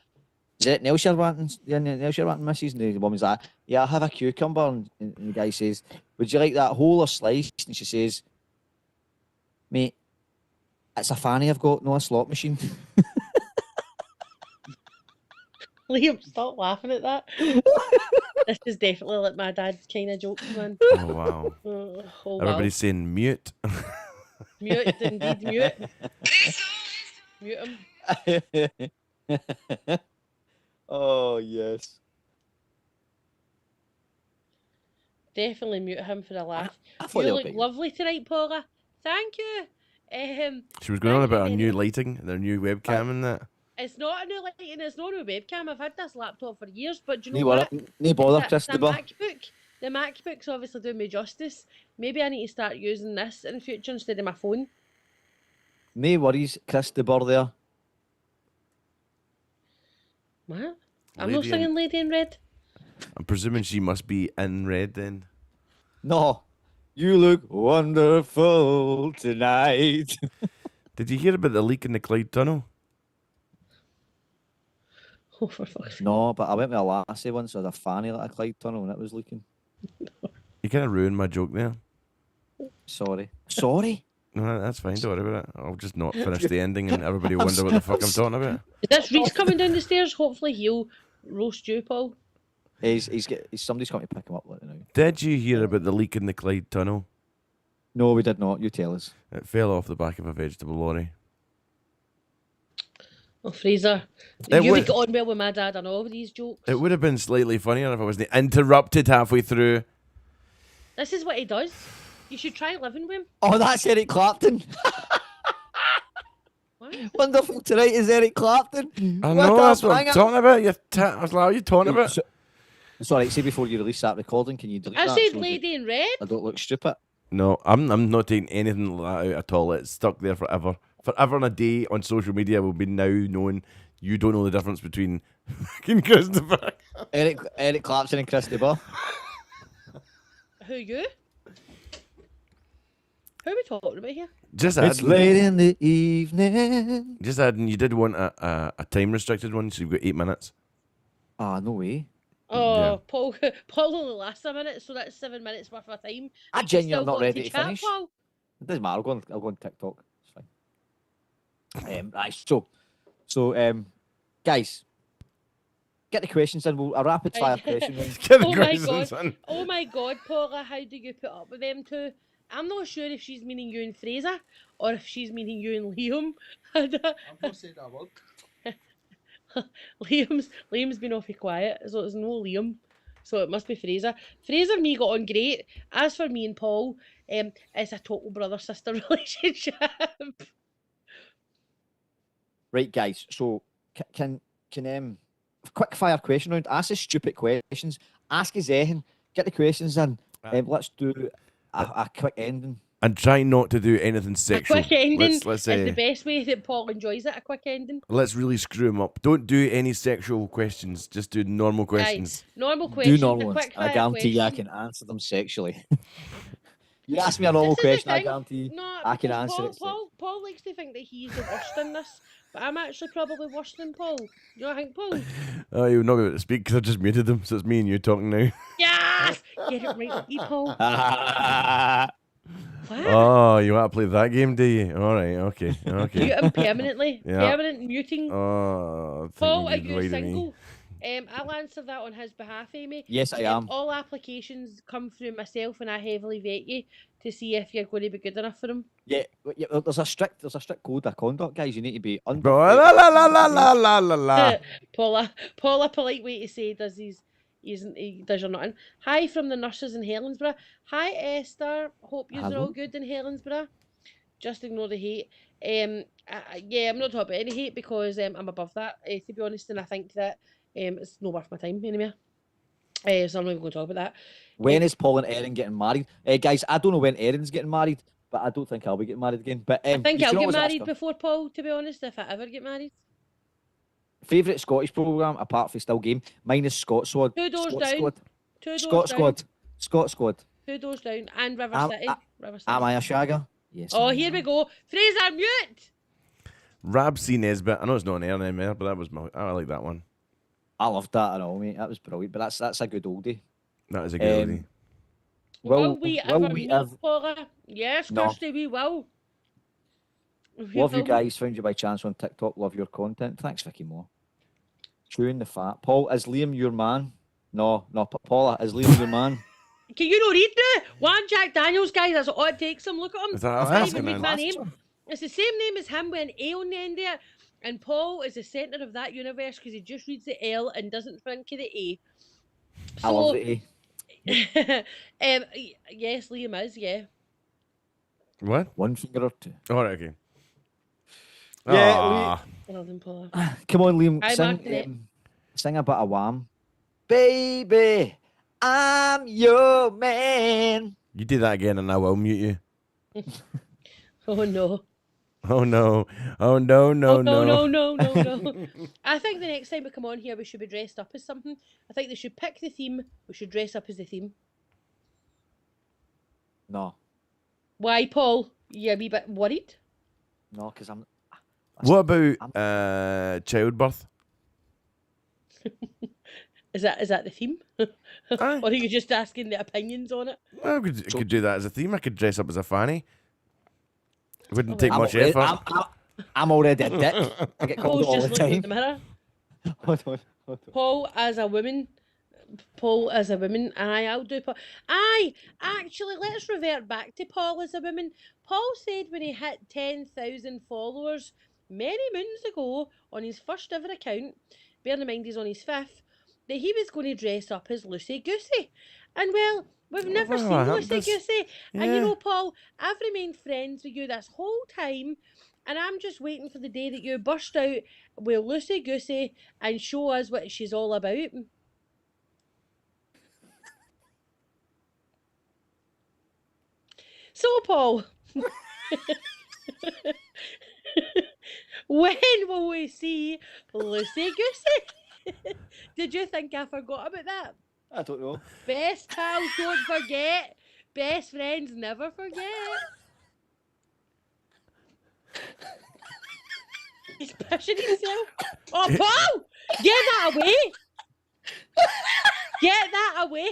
is it nails you're wanting? Yeah, nails you're wanting, missus? And the woman's like, yeah, I'll have a cucumber. And the guy says, would you like that whole or sliced? And she says, mate, it's a fanny I've got, no a slot machine. Liam, stop laughing at that. This is definitely like my dad's kind of jokes, man. Oh wow. Oh, wow. Everybody's saying mute. Mute, indeed, mute. Mute him. Oh, yes. Definitely mute him for a laugh. I thought You they were look big. lovely tonight, Paula. Thank you. She was going on Thank you about her very new much. lighting, their new webcam and that. It's not a new lighting, it's not a new webcam. I've had this laptop for years, but do you know No what? bother, The Christopher. MacBook. The MacBook's obviously doing me justice. Maybe I need to start using this in future instead of my phone. No worries, Christopher there. What? I'm not Lady in- singing Lady in Red. I'm presuming she must be in red then. No, you look wonderful tonight. Did you hear about the leak in the Clyde Tunnel? Oh, for fuck's sake. No, but I went with a lassie once with a fanny like a Clyde tunnel and it was leaking. You kind of ruined my joke there. Sorry. Sorry? No, that's fine. Don't worry about it. I'll just not finish the ending and everybody will wonder what the fuck I'm talking about. Is this Reese coming down the stairs? Hopefully he'll roast you, Paul. Somebody's coming to pick him up right now. Did you hear about the leak in the Clyde Tunnel? No, we did not. You tell us. It fell off the back of a vegetable lorry. Oh, Fraser. It You would- would get on well with my dad on all of these jokes. It would have been slightly funnier if I wasn't interrupted halfway through. This is what he does. You should try living with him. Oh, that's Eric Clapton. What? Wonderful tonight is Eric Clapton. I What know, a that's what I'm banger. talking about. I was like, what are you talking about? So- Sorry, say before you release that recording, can you delete I that said so Lady in Red. I don't look stupid? No, I'm not taking anything like that out at all. It's stuck there forever. Forever and a day on social media will be now known. You don't know the difference between fucking Christopher. Eric Clapton and Christopher. Who you? Who are we talking about here? Just It's adding, late in the evening. just adding, you did want a time restricted one, so you've got 8 minutes. Ah, no way. Oh, Yeah. Paul only lasts a minute, so that's 7 minutes worth of time. I You genuinely still am not got ready to chat, finish. Paul. It doesn't matter. I'll go on TikTok. It's fine. Right, so, guys, get the questions in. We'll a rapid fire Right. question round. Get the Oh my questions God. in. Oh my God, Paula, how do you put up with them two? I'm not sure if she's meaning you and Fraser or if she's meaning you and Liam. I've not said that word. Liam's been awfully quiet, so it's no Liam. So it must be Fraser. Fraser and me got on great. As for me and Paul, it's a total brother-sister relationship. Right, guys. So, can quick fire question round. Ask us stupid questions. Ask us anything. Get the questions in. Let's do a quick ending. And try not to do anything A sexual. quick ending Let's is the best way that Paul enjoys it, a quick ending. let's really screw him up. Don't do any sexual questions. Just do normal questions. Right. Normal question. Do normal a ones. quick I fire guarantee you I question. can answer them sexually. You ask me a normal This is the question, I thing. guarantee you No, I can because answer it. Paul likes to think that he's the worst in this, but I'm actually probably worse than Paul. You know what I think, Paul? Oh, you're not going to speak because I just muted them, so it's me and you talking now. Yes! Get it right, you Paul. What? Oh, you want to play that game, do you? All right, okay, okay. Mute him permanently. Yeah. Permanent muting. Oh, I think Paul, are you'd you lie to me. single? I'll answer that on his behalf, Amy. Yes, I am. All applications come through myself, and I heavily vet you to see if you're going to be good enough for him. Yeah, there's a strict code of conduct, guys. You need to be under. Bro, la la la la la la la la. Paul, a polite way to say he does your nothing. Hi from the nurses in Helensburgh. Hi Esther. Hope you're Hello. all good in Helensburgh. Just ignore the hate. Yeah, I'm not talking about any hate because I'm above that. To be honest, and I think that it's not worth my time anymore. So I'm not even going to talk about that. When is Paul and Erin getting married? Guys, I don't know when Erin's getting married, but I don't think I'll be getting married again. But I think you I'll can get always ask married her. before Paul, to be honest, if I ever get married. Favourite Scottish programme apart from Still Game? Mine is Scott Squad. Two doors Scott down. Squad. Two doors Scott down. Squad. Scott Squad. 2 doors down. And River Am- City. a- River City. Am I a shagger? Yes. Oh, I here am. we go. Fraser, mute! Rab C. Nesbitt. I know it's not an air anymore, but that was I like that one. I loved that and all, mate. That was brilliant. But that's a good oldie. That is a good Um, idea. Will we ever meet, have Paula? Yes, No. Kirsty, we will. We love you will. guys? Found you by chance on TikTok. Love your content. Thanks, Vicky Moore. Chewing the fat. Paul, is Liam your man? No, Paula, is Liam your man? Can you not read now? One Jack Daniels, guys, that's all it takes him. Look at him. Is that I how can't it is, even read man? my name. It's the same name as him with an A on the end of it. And Paul is the centre of that universe because he just reads the L and doesn't think of the A. I love the A. Yes, Liam is, yeah. What? One finger or two. All right, okay. Yeah, Aw. Well done, Paula. Come on, Liam, Hi, sing, Martinet. sing a bit of Wham. Baby, I'm your man. You do that again and I will mute you. Oh, no. Oh no. Oh no, no, Oh, no. no. I think the next time we come on here, we should be dressed up as something. I think they should pick the theme. We should dress up as the theme. No, Why, Paul? You a wee bit worried? no, because I'm. What about childbirth? Is that the theme? Aye. Or are you just asking the opinions on it? Well, I could do that as a theme. I could dress up as a fanny. It wouldn't Oh, take well. much effort. I'm already a dick. I get called Paul's all just the looking at time. the mirror. Hold on. Paul as a woman. Aye, I'll do Paul. Aye, actually, let's revert back to Paul as a woman. Paul said when he hit 10,000 followers many moons ago on his first ever account, bearing in mind he's on his fifth, that he was going to dress up as Lucy Goosey. And well, we've never Well, seen I Lucy have this- Goosey. And yeah. you know, Paul, I've remained friends with you this whole time. And I'm just waiting for the day that you burst out with Lucy Goosey and show us what she's all about. So, Paul, when will we see Lucy Goosey? Did you think I forgot about that? I don't know. Best pals don't forget. Best friends never forget. He's pushing himself. Oh, Paul! Get that away! Get that away!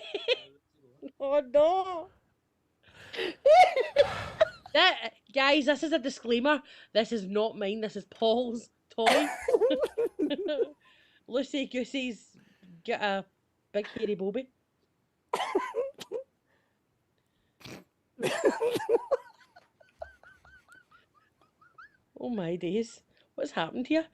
Oh, no. Guys, this is a disclaimer. This is not mine. This is Paul's toy. Lucy Goosey's got a big hairy bobby. Oh my days. What's happened here?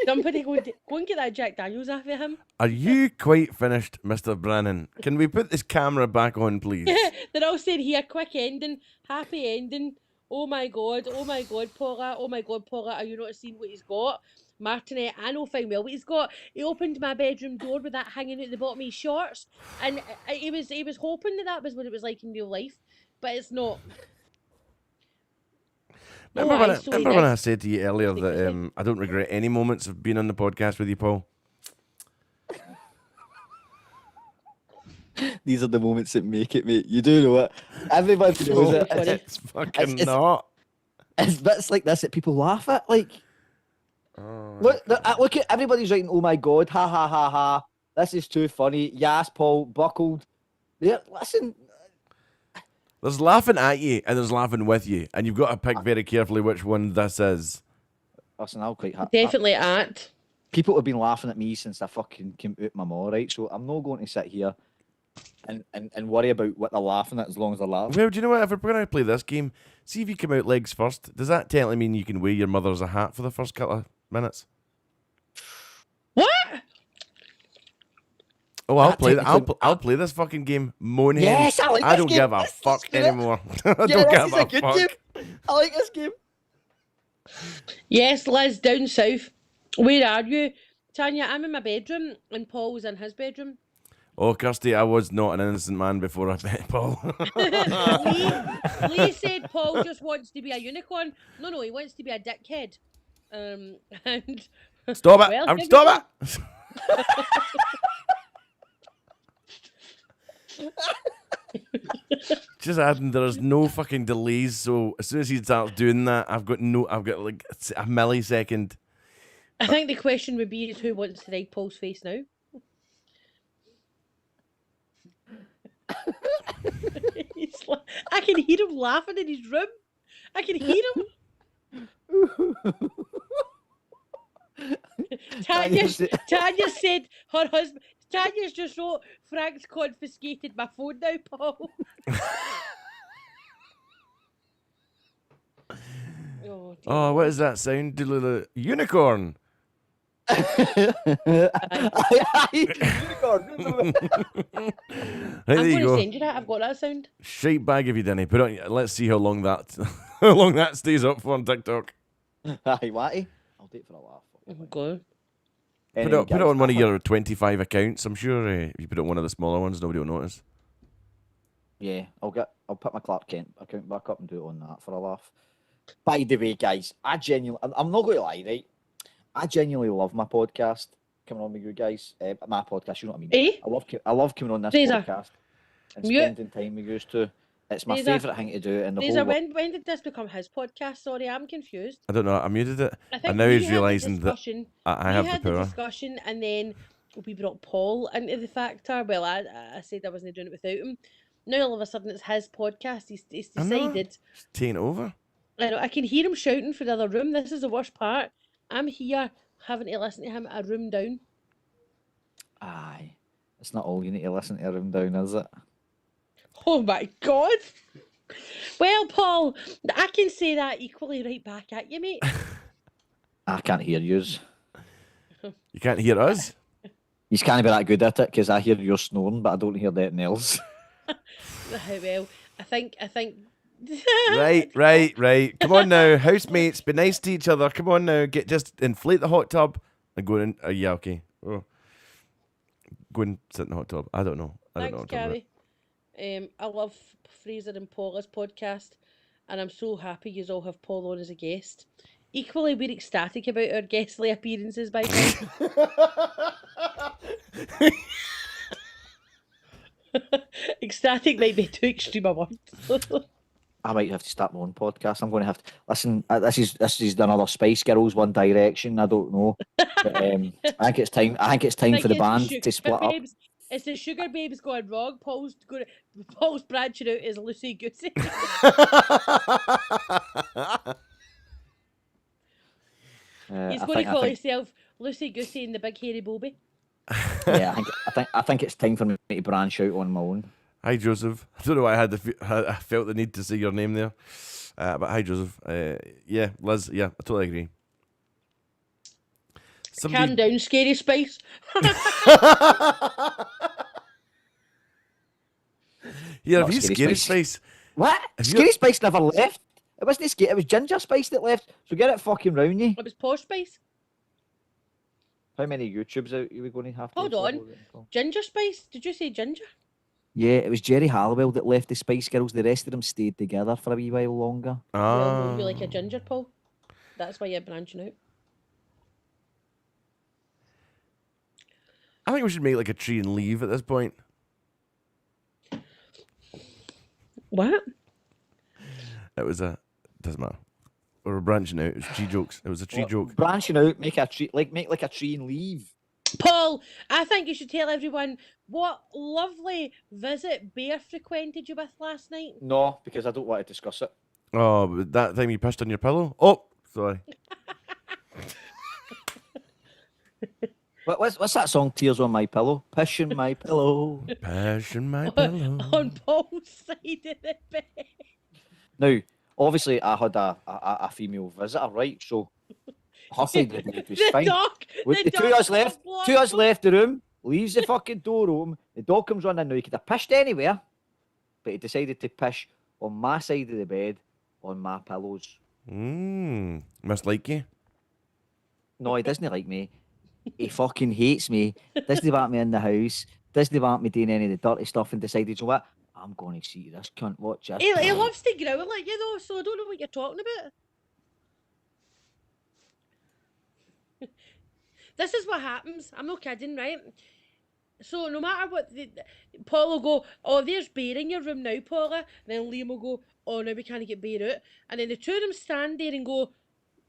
Somebody go and get that Jack Daniels off of him. Are you quite finished, Mr. Brennan? Can we put this camera back on, please? They're all saying here, quick ending, happy ending. Oh my god, Paula. Oh my god, Paula, are you not seeing what he's got? Martinet, I know fine well what he's got. He opened my bedroom door with that hanging out the bottom of his shorts, and he was hoping that was what it was like in real life, but it's not. Remember when I said to you earlier that I don't regret any moments of being on the podcast with you, Paul? These are the moments that make it, mate. You do know it. Everybody knows it. It's fucking it's- not. It's bits like this that people laugh at. Like, look at everybody's writing, "Oh my god, ha ha ha ha! This is too funny." Yes, Paul, buckled. There, listen. There's laughing at you and there's laughing with you, and you've got to pick very carefully which one this is. Listen, I'll quite Definitely at. People have been laughing at me since I fucking came out my maw, right? So I'm not going to sit here and worry about what they're laughing at as long as they're laughing. Well, do you know what? If we're going to play this game, see if you come out legs first. Does that technically mean you can wear your mother as a hat for the first couple of minutes? What? Oh, I'll That play. technically- I'll play this fucking game. Moan Yes, I like this don't game. give a Let's fuck do it. anymore. I Yeah, don't this give is a a good fuck. game. I like this game. Yes, Liz, down south. Where are you? Tanya, I'm in my bedroom and Paul's in his bedroom. Oh, Kirsty, I was not an innocent man before I met Paul. Lee said Paul just wants to be a unicorn. No, he wants to be a dickhead. And Stop it! Well, I'm here we stop it! Just adding, there's no fucking delays. So as soon as he starts doing that, I've got like a millisecond. I think the question would be is who wants to ride Paul's face now? I can hear him laughing in his room. I can hear him. Tanya said her husband. Tanya's just wrote, Frank's confiscated my phone now, Paul. Oh, dear Oh, what Lord. is that sound? Unicorn. Unicorn. Right, I'm there going you to go. send you that. I've got that sound. Shite bag if you didn't. Put it on, let's see how long that how long that stays up for on TikTok. Aye, Watty. I'll do it for a laugh. Go. Put Anyway, it guys, on one of I- your 25 accounts. I'm sure if you put it on one of the smaller ones, nobody will notice. Yeah, I'll put my Clark Kent account back up and do it on that for a laugh. By the way, guys, I'm not going to lie, right? I genuinely love my podcast coming on with you guys. My podcast, you know what I mean? Eh? I love coming on this Fraser. podcast and Mute. spending time with you too. It's my Fraser. favourite thing to do in the Fraser, whole world. when did this become his podcast? Sorry, I'm confused. I don't know. I muted it. I think And now we he's had the realising that discussion. I We have the had the power. discussion, and then we brought Paul into the factor. Well, I said I wasn't doing it without him. Now all of a sudden it's his podcast. He's I know. decided. It's taking over. I know. I can hear him shouting from the other room. This is the worst part. I'm here having to listen to him a room down. Aye. It's not all you need to listen to him down, is it? Oh my God. Well, Paul, I can say that equally right back at you, mate. I can't hear yous. You can't hear us? You can't be that good at it because I hear you snoring, but I don't hear anything else. Well, I think. Right. Come on now, housemates, be nice to each other. Come on now, just inflate the hot tub and go in. Yeah, okay. Oh. Go and sit in the hot tub. I don't know. I don't know Thanks, what I'm talking Gary. I love Fraser and Paula's podcast, and I'm so happy you all have Paul on as a guest. Equally, we're ecstatic about our guestly appearances by now. Ecstatic might be too extreme a word. I might have to start my own podcast. I'm going to have to listen. This is another Spice Girls, One Direction. I don't know. But, I think it's time. I think it's time for the band to split up. It's the Sugar Babes going wrong. Paul's branching out as Lucy Goosey. He's going to call himself Lucy Goosey and the Big Hairy Bobby. Yeah, I think it's time for me to branch out on my own. Hi, Joseph. I don't know why I felt the need to say your name there. But hi, Joseph. Yeah, Liz. Yeah, I totally agree. Calm down, Scary Spice. Yeah, Not have you Scary Scary Spice. Spice? What? Scary Spice never left. It wasn't Scary. It was Ginger Spice that left. So get it fucking round you. It was Posh Spice. How many YouTubes are we going to have? Hold on. Ginger Spice? Did you say Ginger? Yeah, it was Jerry Halliwell that left the Spice Girls. The rest of them stayed together for a wee while longer. Well, no, you like a ginger, Paul. That's why you're branching out. I think we should make like a tree and leave at this point. What? It was doesn't matter. We were branching out. It was tree jokes. It was a tree joke. Branching out, make a tree, make like a tree and leave. Paul, I think you should tell everyone what lovely visit Bear frequented you with last night. No, because I don't want to discuss it. Oh, but that time you pissed on your pillow? Oh, sorry. What's that song? Tears on My Pillow. Pish on my pillow. Pish on my pillow. On Paul's side of the bed. Now, obviously, I had a female visitor, right? So her side of the bed was fine. With the two of us left the room, leaves the fucking door open. The dog comes running. Now he could have pished anywhere, but he decided to pish on my side of the bed, on my pillows. Must like you. No, he doesn't like me. He fucking hates me. Doesn't want me in the house. Doesn't want me doing any of the dirty stuff. And decided, you know what? I'm going to see this cunt. Watch this. He loves to growl at you though, so I don't know what you're talking about. This is what happens. I'm not kidding, right? So no matter what, Paul will go, oh, there's Bear in your room now, Paula. And then Liam will go, oh, now we can't get Bear out. And then the two of them stand there and go,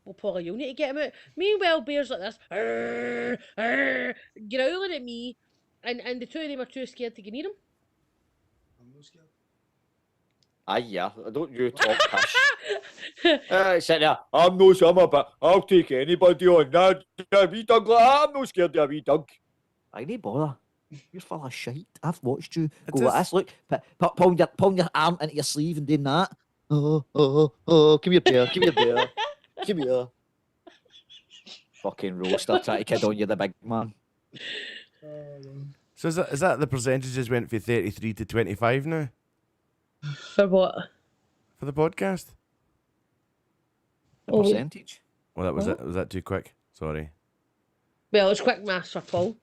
well, Paula, you'll need to get him out. Meanwhile, Bear's like this, arr, arr, growling at me. And the two of them are too scared to get near him. I'm not scared. Aye, yeah. Don't you talk pish. Sit there. I'm no summer, but I'll take anybody on that. A wee dog like that. I'm no scared of a wee dog. I need bother. You're full of shite. I've watched you It go like is- this. Look, pulling your arm into your sleeve and doing that. Oh, come here, bear. Come here, bear. Come here. Fucking roaster. Trying to kid on you, the big man. So is that the percentages went from 33 to 25 now For what? for the podcast? The Oh, wait. percentage. Well, that was What? it. Was that too quick? Sorry. Well, it's quick maths for Paul.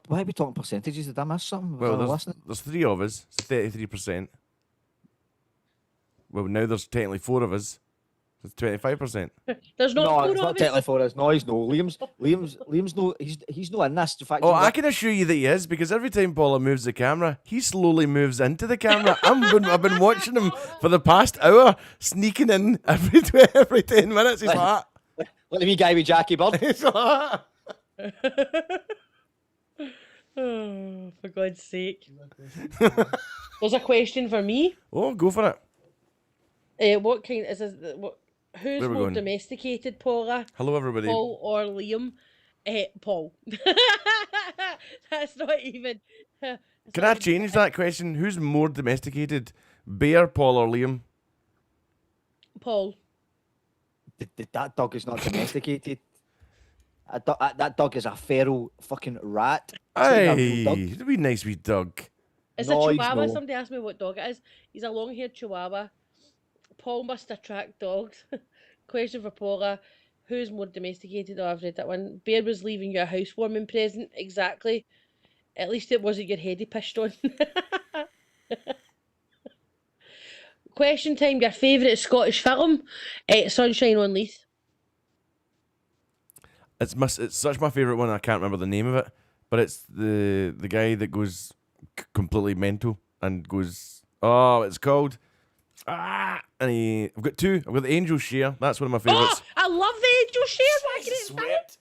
Why are we talking percentages? Did I miss something? Was Well, I not there's listening? 3 of us, so 33%. Well, now there's technically 4 of us, so it's 25%. There's not No, four it's of not us. technically for us. No, he's no. Liam's no. He's no in this. In fact, Oh, you know I what? can assure you that he is, because every time Paula moves the camera, he slowly moves into the camera. I've been watching him for the past hour, sneaking in every 10 minutes. He's like, "Ah." Like the wee guy with Jackie Bird. He's like, "Ah." Oh, for God's sake. There's a question for me. Oh, go for it. What kind is this? Who's Where we more going? domesticated, Paula, Hello, everybody. Paul or Liam? Paul. That's not even. that's Can not I even- change that question? Who's more domesticated, Bear, Paul, or Liam? Paul. That dog is not domesticated. That dog is a feral fucking rat. It's not even a real dog. Hey, it'd be nice wee dog. It's No, a he's chihuahua. no. Somebody asked me what dog it is. He's a long-haired chihuahua. Paul must attract dogs. Question for Paula. Who's more domesticated? Oh, I've read that one. Bear was leaving you a housewarming present. Exactly. At least it wasn't your head he pished on. Question time. Your favourite Scottish film? Sunshine on Leith. It's such my favourite one. I can't remember the name of it, but it's the guy that goes completely mental and goes. Oh, it's called. I've got 2. I've got the Angel Share. That's one of my favourites. Oh, I love the Angel Shares. Why can it Sweat.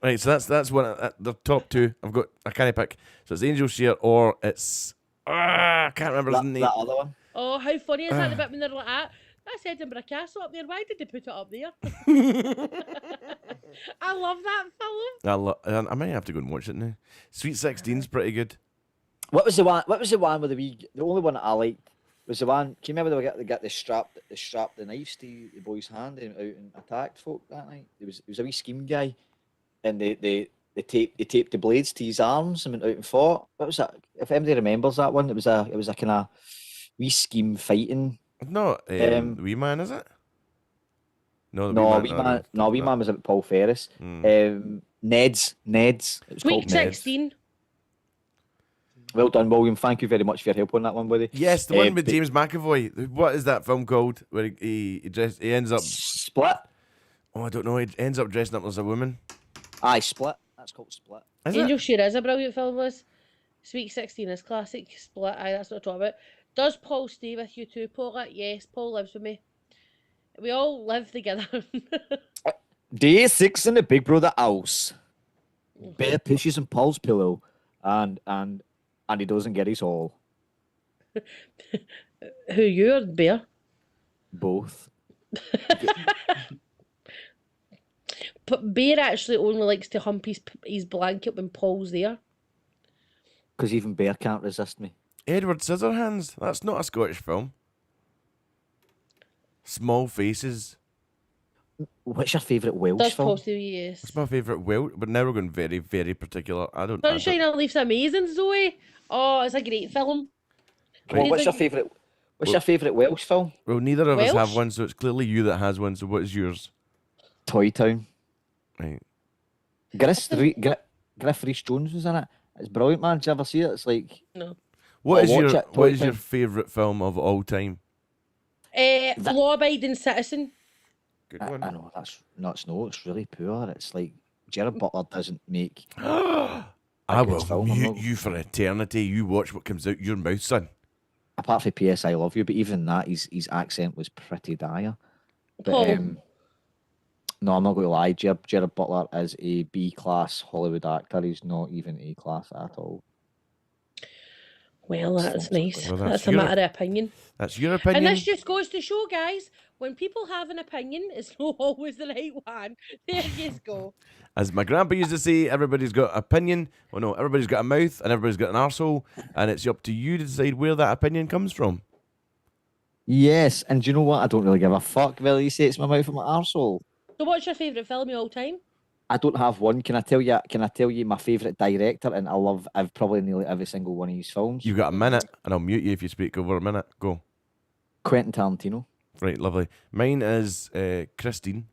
Right, so that's one. The top 2. I've got. I can't pick. So it's Angel Share or it's. I can't remember his name. That other one. Oh, how funny is that? The bit when they're like, that's Edinburgh Castle up there. Why did they put it up there? I love that film. I might have to go and watch it now. Sweet 16's pretty good. What was the one? What was the one with the only one that I liked was the one. Can you remember they got the knives to the boy's hand and out and attacked folk that night? It was a wee scheme guy, and they taped the blades to his arms and went out and fought. What was that? If anybody remembers that one, it was a kind of wee scheme fighting. Not Um, Wee Man, is it? No, the No, Wee Man. Wee Man was about Paul Ferris. Mm. Ned's. It was Week called Ned's. 16. Well done, William. Thank you very much for your help on that one, buddy. Yes, the one with but- James McAvoy. What is that film called? Where he ends up. Split. Oh, I don't know. He ends up dressing up as a woman. Aye, Split. That's called Split. Is Angel it? Share is a brilliant film, was. Sweet 16 is classic. Split, aye, that's what I'm talking about. Does Paul stay with you too, Paula? Yes, Paul lives with me. We all live together. Day 6 in the Big Brother house. Bear pushes in Paul's pillow, and he doesn't get his all. Who, you or Bear? Both. But Bear actually only likes to hump his blanket when Paul's there. Because even Bear can't resist me. Edward Scissorhands. That's not a Scottish film. Small Faces. What's your favourite Welsh Does film? Paul stay with you? Yes. That's my favourite Welsh, but now we're going very, very particular. I don't. Sunshine on Leith's amazing, Zoe. Oh, it's a great film. Well, Right. what's your favourite? What's your favourite Welsh film? Well, neither of us have Welsh? one, so it's clearly you that has one. So what is yours? Toy Town. Right. Griff Rhys Jones was in it. It's brilliant, man. Did you ever see it? It's like No. What is watch your it, What Toy is your Town. favourite film of all time? Law-abiding citizen. Good I one. know that's nuts. No, it's really poor. It's like Gerard Butler doesn't make. I good will film, I'm mute not- you for eternity. You watch what comes out your mouth, son. Apart from P.S. I Love You, but even that, his accent was pretty dire. But Paul. no, I'm not going to lie. Gerard Butler is a B class Hollywood actor. He's not even A class at all. Well, that's nice. Well, that's a your- matter of opinion. That's your And opinion. this just goes to show, guys, when people have an opinion, it's not always the right one. There you go. As my grandpa used to say, everybody's got an opinion. Well, no, everybody's got a mouth and everybody's got an arsehole, and it's up to you to decide where that opinion comes from. Yes, and do you know what? I don't really give a fuck whether you say it's my mouth or my arsehole. So, what's your favourite film of all time? I don't have one. Can I tell you? Can I tell you my favourite director? And I've probably nearly every single one of his films. You've got a minute, and I'll mute you if you speak over a minute. Go. Quentin Tarantino. Right, lovely. Mine is Christine,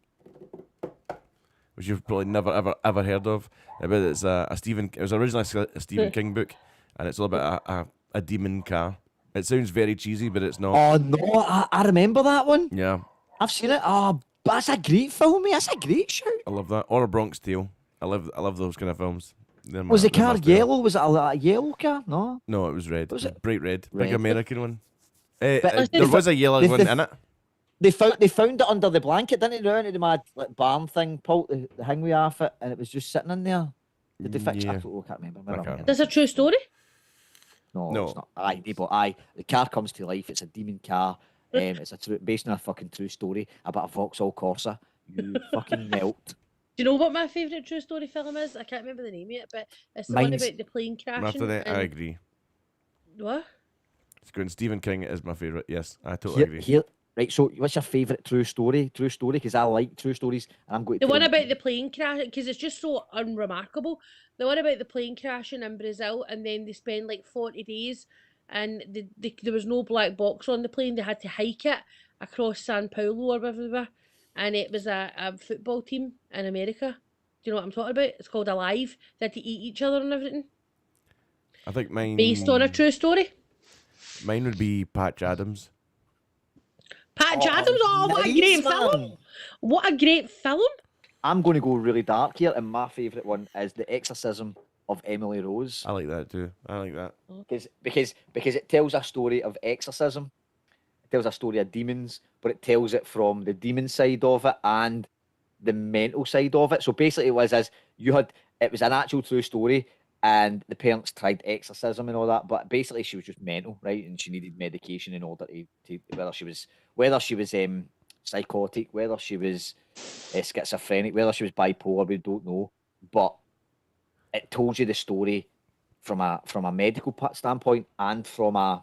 which you've probably never ever heard of. But it's a Stephen. It was originally a Stephen King book, and it's all about a demon car. It sounds very cheesy, but it's not. Oh no, I remember that one. Yeah, I've seen it. Oh, that's a great film, mate. That's a great shout. I love that. Or A Bronx Tale. I love those kind of films. Was the car yellow? Was it a yellow car? No. No, it was red. Was it? Bright red. Red. Big American one. But There was a yellow one in it. They found it under the blanket, didn't they? Around the mad like barn thing, pulled the hang we off it, and it was just sitting in there. Did they fix it? Yeah. I can't remember. I can't. That's a true story. No, it's not. Aye, the car comes to life. It's a demon car. It's based on a fucking true story about a Vauxhall Corsa. You fucking melt. Do you know what my favourite true story film is? I can't remember the name of it, but it's the one Mine's- about the plane crashing. After that, I and- agree. What? It's going. Stephen King is my favourite. Yes, I totally agree. Right, so what's your favourite true story? True story, because I like true stories, and I'm going to The one tell you- about the plane crash, because it's just so unremarkable. The one about the plane crashing in Brazil, and then they spend like 40 days, and there was no black box on the plane. They had to hike it across San Paulo or wherever they were, and it was a football team in America. Do you know what I'm talking about? It's called Alive. They had to eat each other and everything, I think mine. based on a true story. Mine would be Patch Adams. Patch Adams, oh, what a great nice, film! man. What a great film! I'm going to go really dark here, and my favourite one is The Exorcism of Emily Rose. I like that too. I like that. Because it tells a story of exorcism, it tells a story of demons, but it tells it from the demon side of it and the mental side of it. So basically, it was an actual true story, and the parents tried exorcism and all that, but basically she was just mental, right? And she needed medication in order to whether she was psychotic, whether she was schizophrenic, whether she was bipolar, we don't know, but it told you the story from a medical standpoint and from a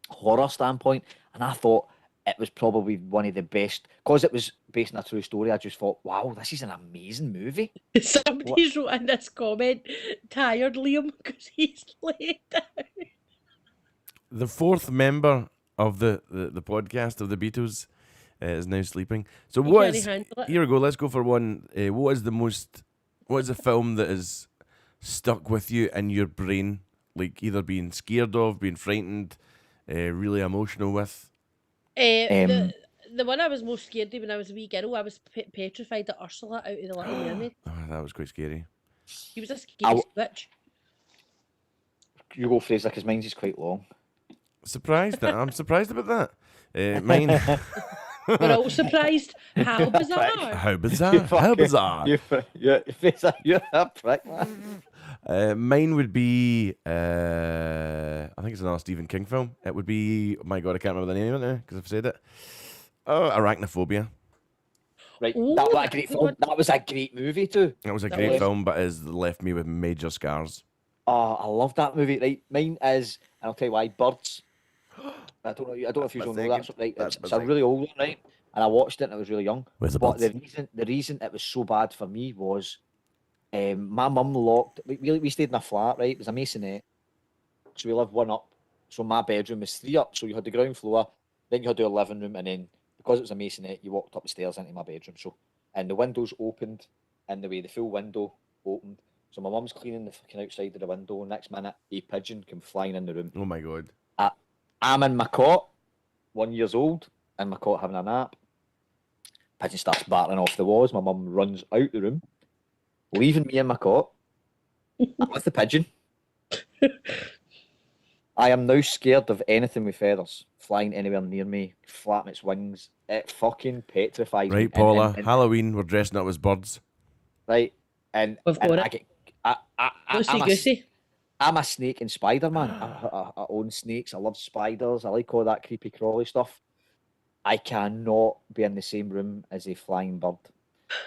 horror standpoint, and I thought it was probably one of the best because it was based on a true story. I just thought, wow, this is an amazing movie. Somebody's wrote in this comment, tired Liam, because he's laid down. The fourth member of the podcast of the Beatles is now sleeping. So He what can't is? handle it. Here we go. Let's go for one. What is the film that is stuck with you in your brain, like either being scared of, being frightened, really emotional with? The one I was most scared of when I was a wee girl, I was petrified of Ursula out of The Little Mermaid. Oh, that was quite scary. She was a scary witch. You go, Fraser, because mine's is quite long. Surprised. I'm surprised about that. Mine. We're all surprised. How bizarre. How bizarre! How bizarre! Fraser, you're a prick, man. Mine would be. I think it's another Stephen King film. It would be. Oh my God, I can't remember the name of it now because I've said it. Oh, Arachnophobia. Right, Ooh, that was a that's great a film. good That was a great movie too. That was a That great was. film, but has left me with major scars. Oh, I love that movie. Right, mine is, and I'll tell you why. Birds. I don't know if you don't know that. So, right, That's it's a really old one, right? And I watched it, and I was really young. Where's the But birds? the reason it was so bad for me was, my mum locked. We stayed in a flat, right? It was a masonette, so we lived one up. So my bedroom was 3 up. So you had the ground floor, then you had the living room, and then because it was a masonette, you walked up the stairs into my bedroom. So, and the windows opened in the way the full window opened. So my mum's cleaning the fucking outside of the window. Next minute, a pigeon came flying in the room. Oh my God! I'm in my cot, 1 year old, in my cot having a nap. Pigeon starts battering off the walls. My mum runs out the room, leaving me in my cot. I'm with the pigeon. I am now scared of anything with feathers flying anywhere near me, flapping its wings. It fucking petrifies me. Right, Paula. Halloween, we're dressing up as birds. Right, and We've got and it. I get, I, Loosey I'm a, goosey. I'm a snake and spider man. I own snakes. I love spiders. I like all that creepy crawly stuff. I cannot be in the same room as a flying bird.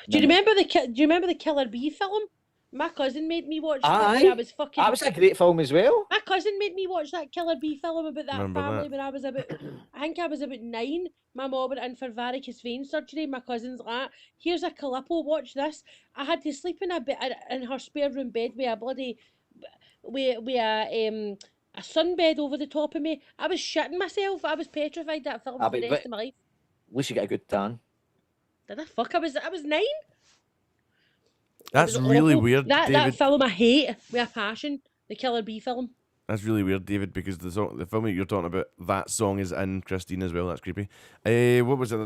Do you No. remember the Killer Bee film? My cousin made me watch that when I Aye, was fucking. that was a great film as well. My cousin made me watch that Killer Bee film about that Remember family that? when I was about, I think I was about 9. My mum went in for varicose vein surgery. My cousin's like, here's a Calippo, watch this. I had to sleep in in her spare room bed with a bloody, with a sunbed over the top of me. I was shitting myself. I was petrified that film for the rest of my life. At least you get a good tan. Did I fuck? I was 9. That's It was really awful. weird, That David. film I hate with a passion. The Killer Bee film. That's really weird, David, because the film that you're talking about, that song is in Christine as well. That's creepy. What was it?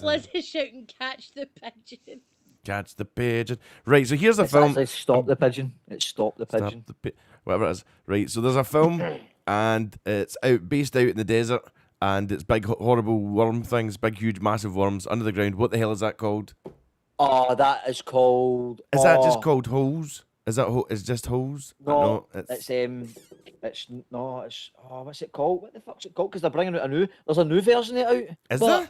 Liz is shouting, "Catch the pigeon!" Catch the pigeon. Right, so here's a It's film. actually Stop the Pigeon. It's Stop the Pigeon. Whatever it is. Right, so there's a film, and it's based out in the desert, and it's big, horrible worm things, big, huge, massive worms under the ground. What the hell is that called? Oh, that is called. Is that just called Holes? Is that it's just Holes? No, it's it's what's it called? What the fuck's it called? Because they're bringing out there's a new version of it out. Is But- there?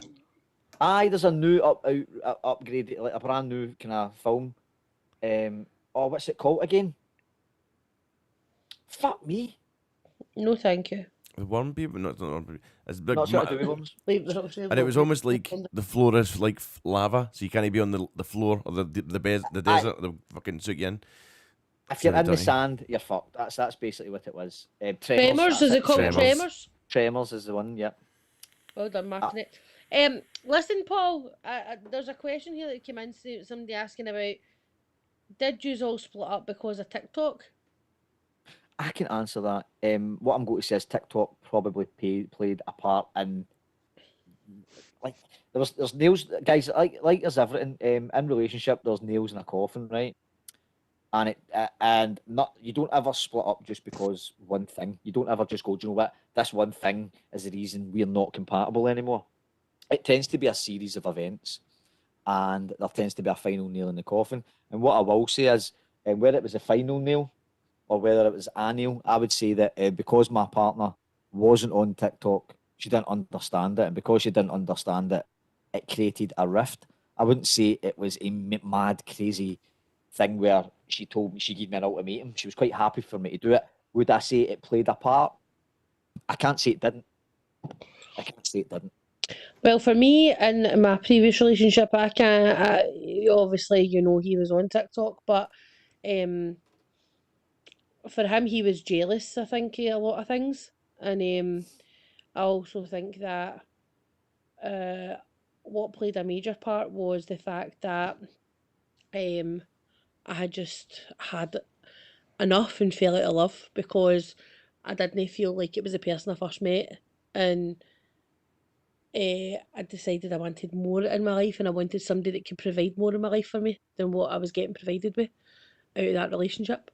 Aye, there's a new upgrade, like a brand new kind of film. What's it called again? Fuck me. No, thank you. The worm people? No, it's not the worm people. It's big. Not sure to do with worms. And it was almost like the floor is like lava, so you can't be on the floor or the desert. They'll fucking suit you in. If you're in the dirty. sand, you're fucked. That's basically what it was. Tremors, that's is it called Tremors. Tremors? Tremors is the one. Yeah. Well done, marking it. Listen, Paul. There's a question here that came in. Somebody asking about, did you all split up because of TikTok? I can answer that. What I'm going to say is TikTok probably played a part in, like, there's nails, guys. Like there's everything in relationship. There's nails in a coffin, right? And you don't ever split up just because one thing. You don't ever just go, do you know what? This one thing is the reason we're not compatible anymore. It tends to be a series of events, and there tends to be a final nail in the coffin. And what I will say is, whether it was a final nail or whether it was a nail, I would say that because my partner wasn't on TikTok, she didn't understand it, and because she didn't understand it, it created a rift. I wouldn't say it was a mad, crazy thing where she told me, she gave me an ultimatum. She was quite happy for me to do it. Would I say it played a part? I can't say it didn't. I can't say it didn't. Well, for me, in my previous relationship, obviously, he was on TikTok, but for him, he was jealous, I think, of a lot of things. And I also think that what played a major part was the fact that I had just had enough and fell out of love because I didn't feel like it was the person I first met. And I decided I wanted more in my life, and I wanted somebody that could provide more in my life for me than what I was getting provided with out of that relationship.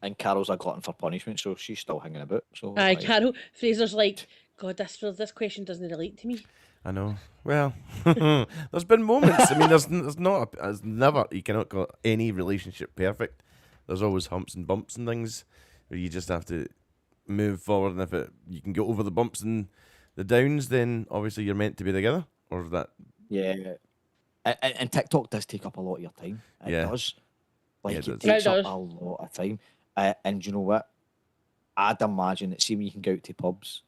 And Carol's a glutton for punishment, so she's still hanging about. So Aye, Carol. Fraser's like, God, this question doesn't relate to me. I know. Well, there's been moments. I mean, there's never. You cannot call any relationship perfect. There's always humps and bumps and things where you just have to move forward. And if you can get over the bumps and the downs, then obviously you're meant to be together. Or that. yeah. And TikTok does take up a lot of your time. It Yeah. does. Like Yeah, it it does. takes It up does. a lot of time. And you know what? I'd imagine that, see, when you can go out to pubs,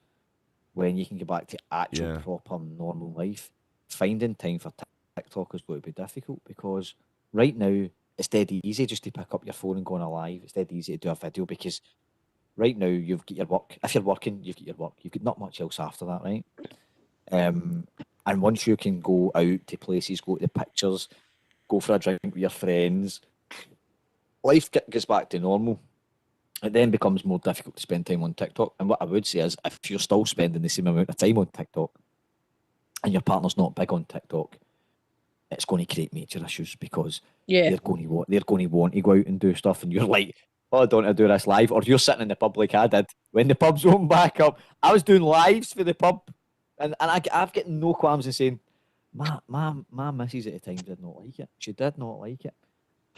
when you can get back to actual Yeah. proper normal life, finding time for TikTok is going to be difficult because right now it's dead easy just to pick up your phone and go on a live. It's dead easy to do a video because right now you've got your work. If you're working, you've got your work. You've got not much else after that, right? And once you can go out to places, go to the pictures, go for a drink with your friends, life gets back to normal. It then becomes more difficult to spend time on TikTok. And what I would say is, if you're still spending the same amount of time on TikTok and your partner's not big on TikTok, it's going to create major issues because Yeah. they're going to want to go out and do stuff, and you're like, oh, I don't want to do this live. Or you're sitting in the pub like I did when the pubs opened back up. I was doing lives for the pub, and I've got no qualms in saying, my missus at the time did not like it. She did not like it.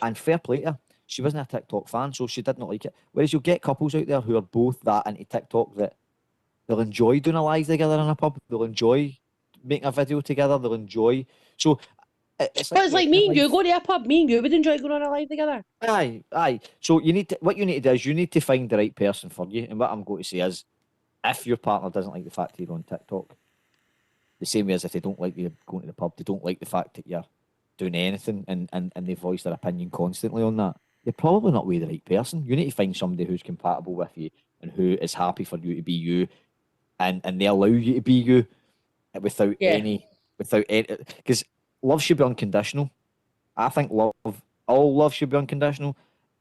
And fair play to her. She wasn't a TikTok fan, so she did not like it. Whereas you'll get couples out there who are both that into TikTok that they'll enjoy doing a live together in a pub. They'll enjoy making a video together. They'll enjoy. So it's But it's like me and you life. go to a pub. Me and you would enjoy going on a live together. Aye. So what you need to do is you need to find the right person for you. And what I'm going to say is, if your partner doesn't like the fact that you're on TikTok, the same way as if they don't like you going to the pub, they don't like the fact that you're doing anything and they voice their opinion constantly on that, you're probably not with the right person. You need to find somebody who's compatible with you and who is happy for you to be you, and they allow you to be you without any, because love should be unconditional. I think all love should be unconditional.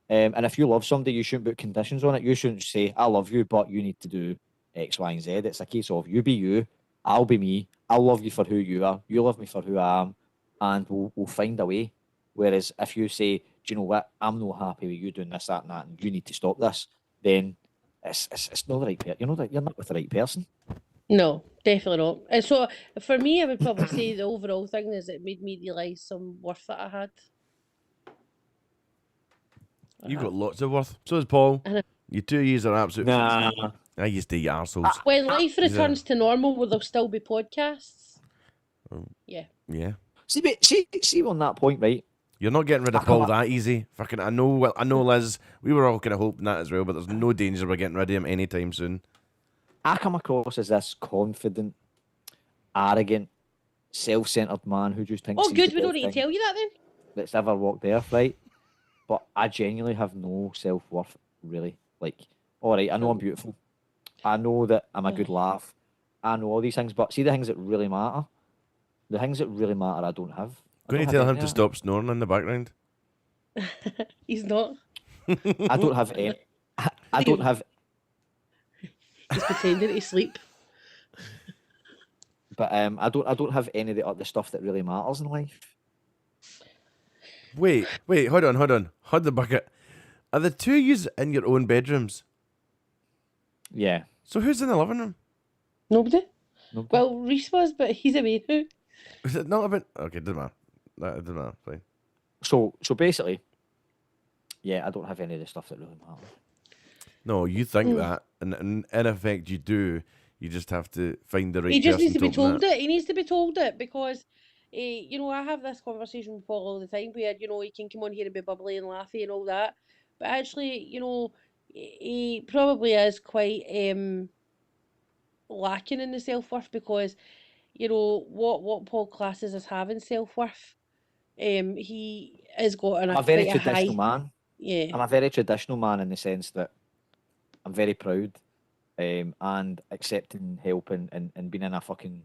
And if you love somebody, you shouldn't put conditions on it. You shouldn't say, I love you, but you need to do X, Y, and Z. It's a case of you be you, I'll be me, I'll love you for who you are, you love me for who I am, and we'll find a way. Whereas if you say, do you know what, I'm not happy with you doing this, that, and that, and you need to stop this, then it's not the right person. You're not with the right person. No, definitely not. And so for me, I would probably say the overall thing is it made me realise some worth that I had. You got lots of worth. So does Paul. Uh-huh. You 2 years are absolute. Nah. I used to eat arseholes. When life returns to normal, will there still be podcasts? Yeah. Yeah. See on that point, right? You're not getting rid of Paul that easy. Fucking, I know, Liz. We were all kind of hoping that as well, but there's no danger we're getting rid of him anytime soon. I come across as this confident, arrogant, self-centered man who just thinks. Oh, he's good. the We don't best need to thing tell you that then. that's ever walked the earth, right? But I genuinely have no self-worth, really. Like, all right, I know I'm beautiful. I know that I'm a good laugh. I know all these things, but see the things that really matter. The things that really matter, I don't have. Going to tell him to stop snoring in the background? He's not. I don't have any. I don't have. He's pretending to sleep. But I don't have any of the stuff that really matters in life. Wait, hold on. Hold the bucket. Are the two of yous in your own bedrooms? Yeah. So who's in the living room? Nobody? Well, Reese was, but he's away now. Is it not about... Okay, doesn't matter. That doesn't matter. Fine. So basically, yeah, I don't have any of the stuff that really matters. No, you think that, and in effect you do. You just have to find the right He just person needs to be open told that. it. He needs to be told it because, I have this conversation with Paul all the time where, he can come on here and be bubbly and laughy and all that. But actually, he probably is quite lacking in the self-worth because, what Paul classes as having self-worth, he has got I'm a very quite traditional high... man. Yeah. I'm a very traditional man in the sense that I'm very proud and accepting help and being in a fucking...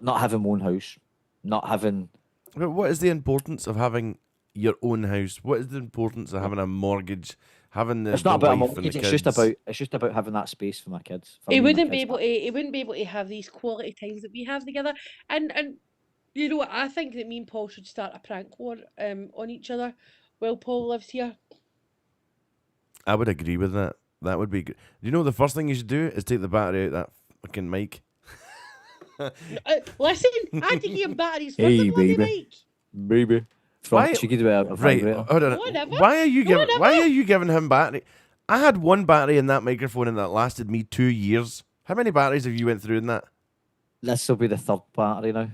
not having my own house, not having... But what is the importance of having your own house? What is the importance of having a mortgage, having the It's not the about a wife and mortgage, the it's just about having that space for my kids. For He me and my wouldn't be kids. able to. He wouldn't be able to have these quality times that we have together. And you know what? I think that me and Paul should start a prank war on each other while Paul lives here. I would agree with that. That would be good. Do you know the first thing you should do is take the battery out of that fucking mic? Listen, I had to give batteries for Hey, the bloody baby. mic. Baby. Why- She could do a Right, vibrator. hold on. Whatever. Why are you giving? Why Whatever. are you giving him battery? I had one battery in that microphone, and that lasted me 2 years. How many batteries have you went through in that? This will be the third battery now.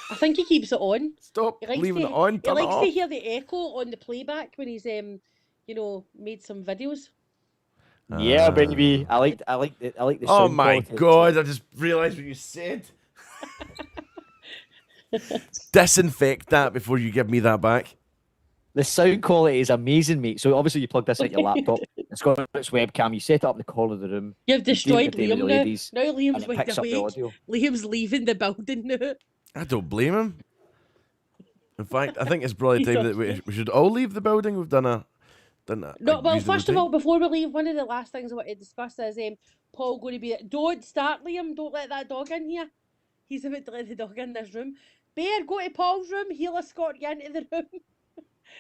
I think he keeps it on. Stop He likes leaving to, it on. He Turn it likes off. to hear the echo on the playback when he's made some videos. Yeah, baby. I like the Oh sound my quality. god! I just realised what you said. Disinfect that before you give me that back. The sound quality is amazing, mate. So obviously you plug this into your laptop. It's got its webcam. You set it up in the corner of the room. You've destroyed the day with Liam the now. ladies, Now and Liam's it wide picks up the awake. audio. Liam's leaving the building now. I don't blame him. In fact, I think it's probably time that we should all leave the building. We've done a No, well, reasonable first of time. all, before we leave, one of the last things I want to discuss is Paul going to be... Don't start, Liam. Don't let that dog in here. He's about to let the dog in this room. Bear, go to Paul's room. He'll escort you into the room.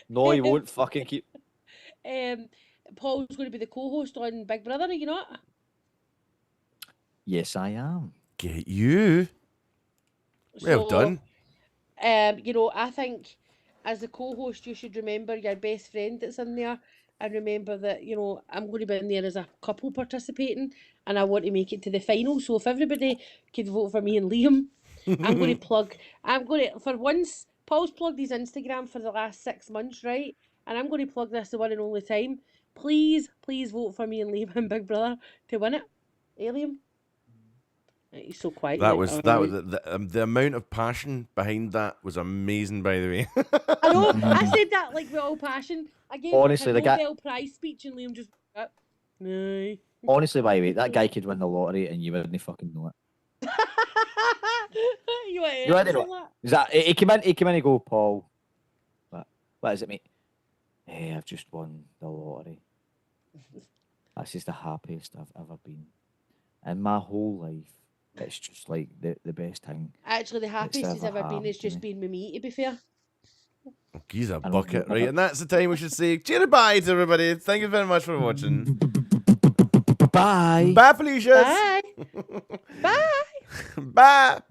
No, you won't fucking keep. Paul's going to be the co-host on Big Brother, are you not? Yes, I am. Get you. Well So, done. I think as the co-host, you should remember your best friend that's in there, and remember that I'm going to be in there as a couple participating, and I want to make it to the final. So if everybody could vote for me and Liam, I'm going to plug. I'm going to, for once, Paul's plugged his Instagram for the last 6 months, right? And I'm going to plug this the one and only time. Please, please vote for me and Liam and Big Brother to win it. Liam? He's so quiet. That was the amount of passion behind that was amazing. By the way, I know. I said that like with all passion. I gave Honestly, like the a guy- Nobel Prize speech, and Liam just no. Honestly, by the way, that guy could win the lottery and you wouldn't fucking know it. You want to You want to answer know? that? Is that he came in and go, Paul, what is it, mate? Hey, I've just won the lottery. That's just the happiest I've ever been. In my whole life, it's just like the best thing. Actually, the happiest he's ever ever been is happened to just me. being with me, to be fair. he's a I don't bucket, know. right? And that's the time we should say cheer bye to everybody. Thank you very much for watching. Bye. Bye, Felicia. Bye. Bye. Bye.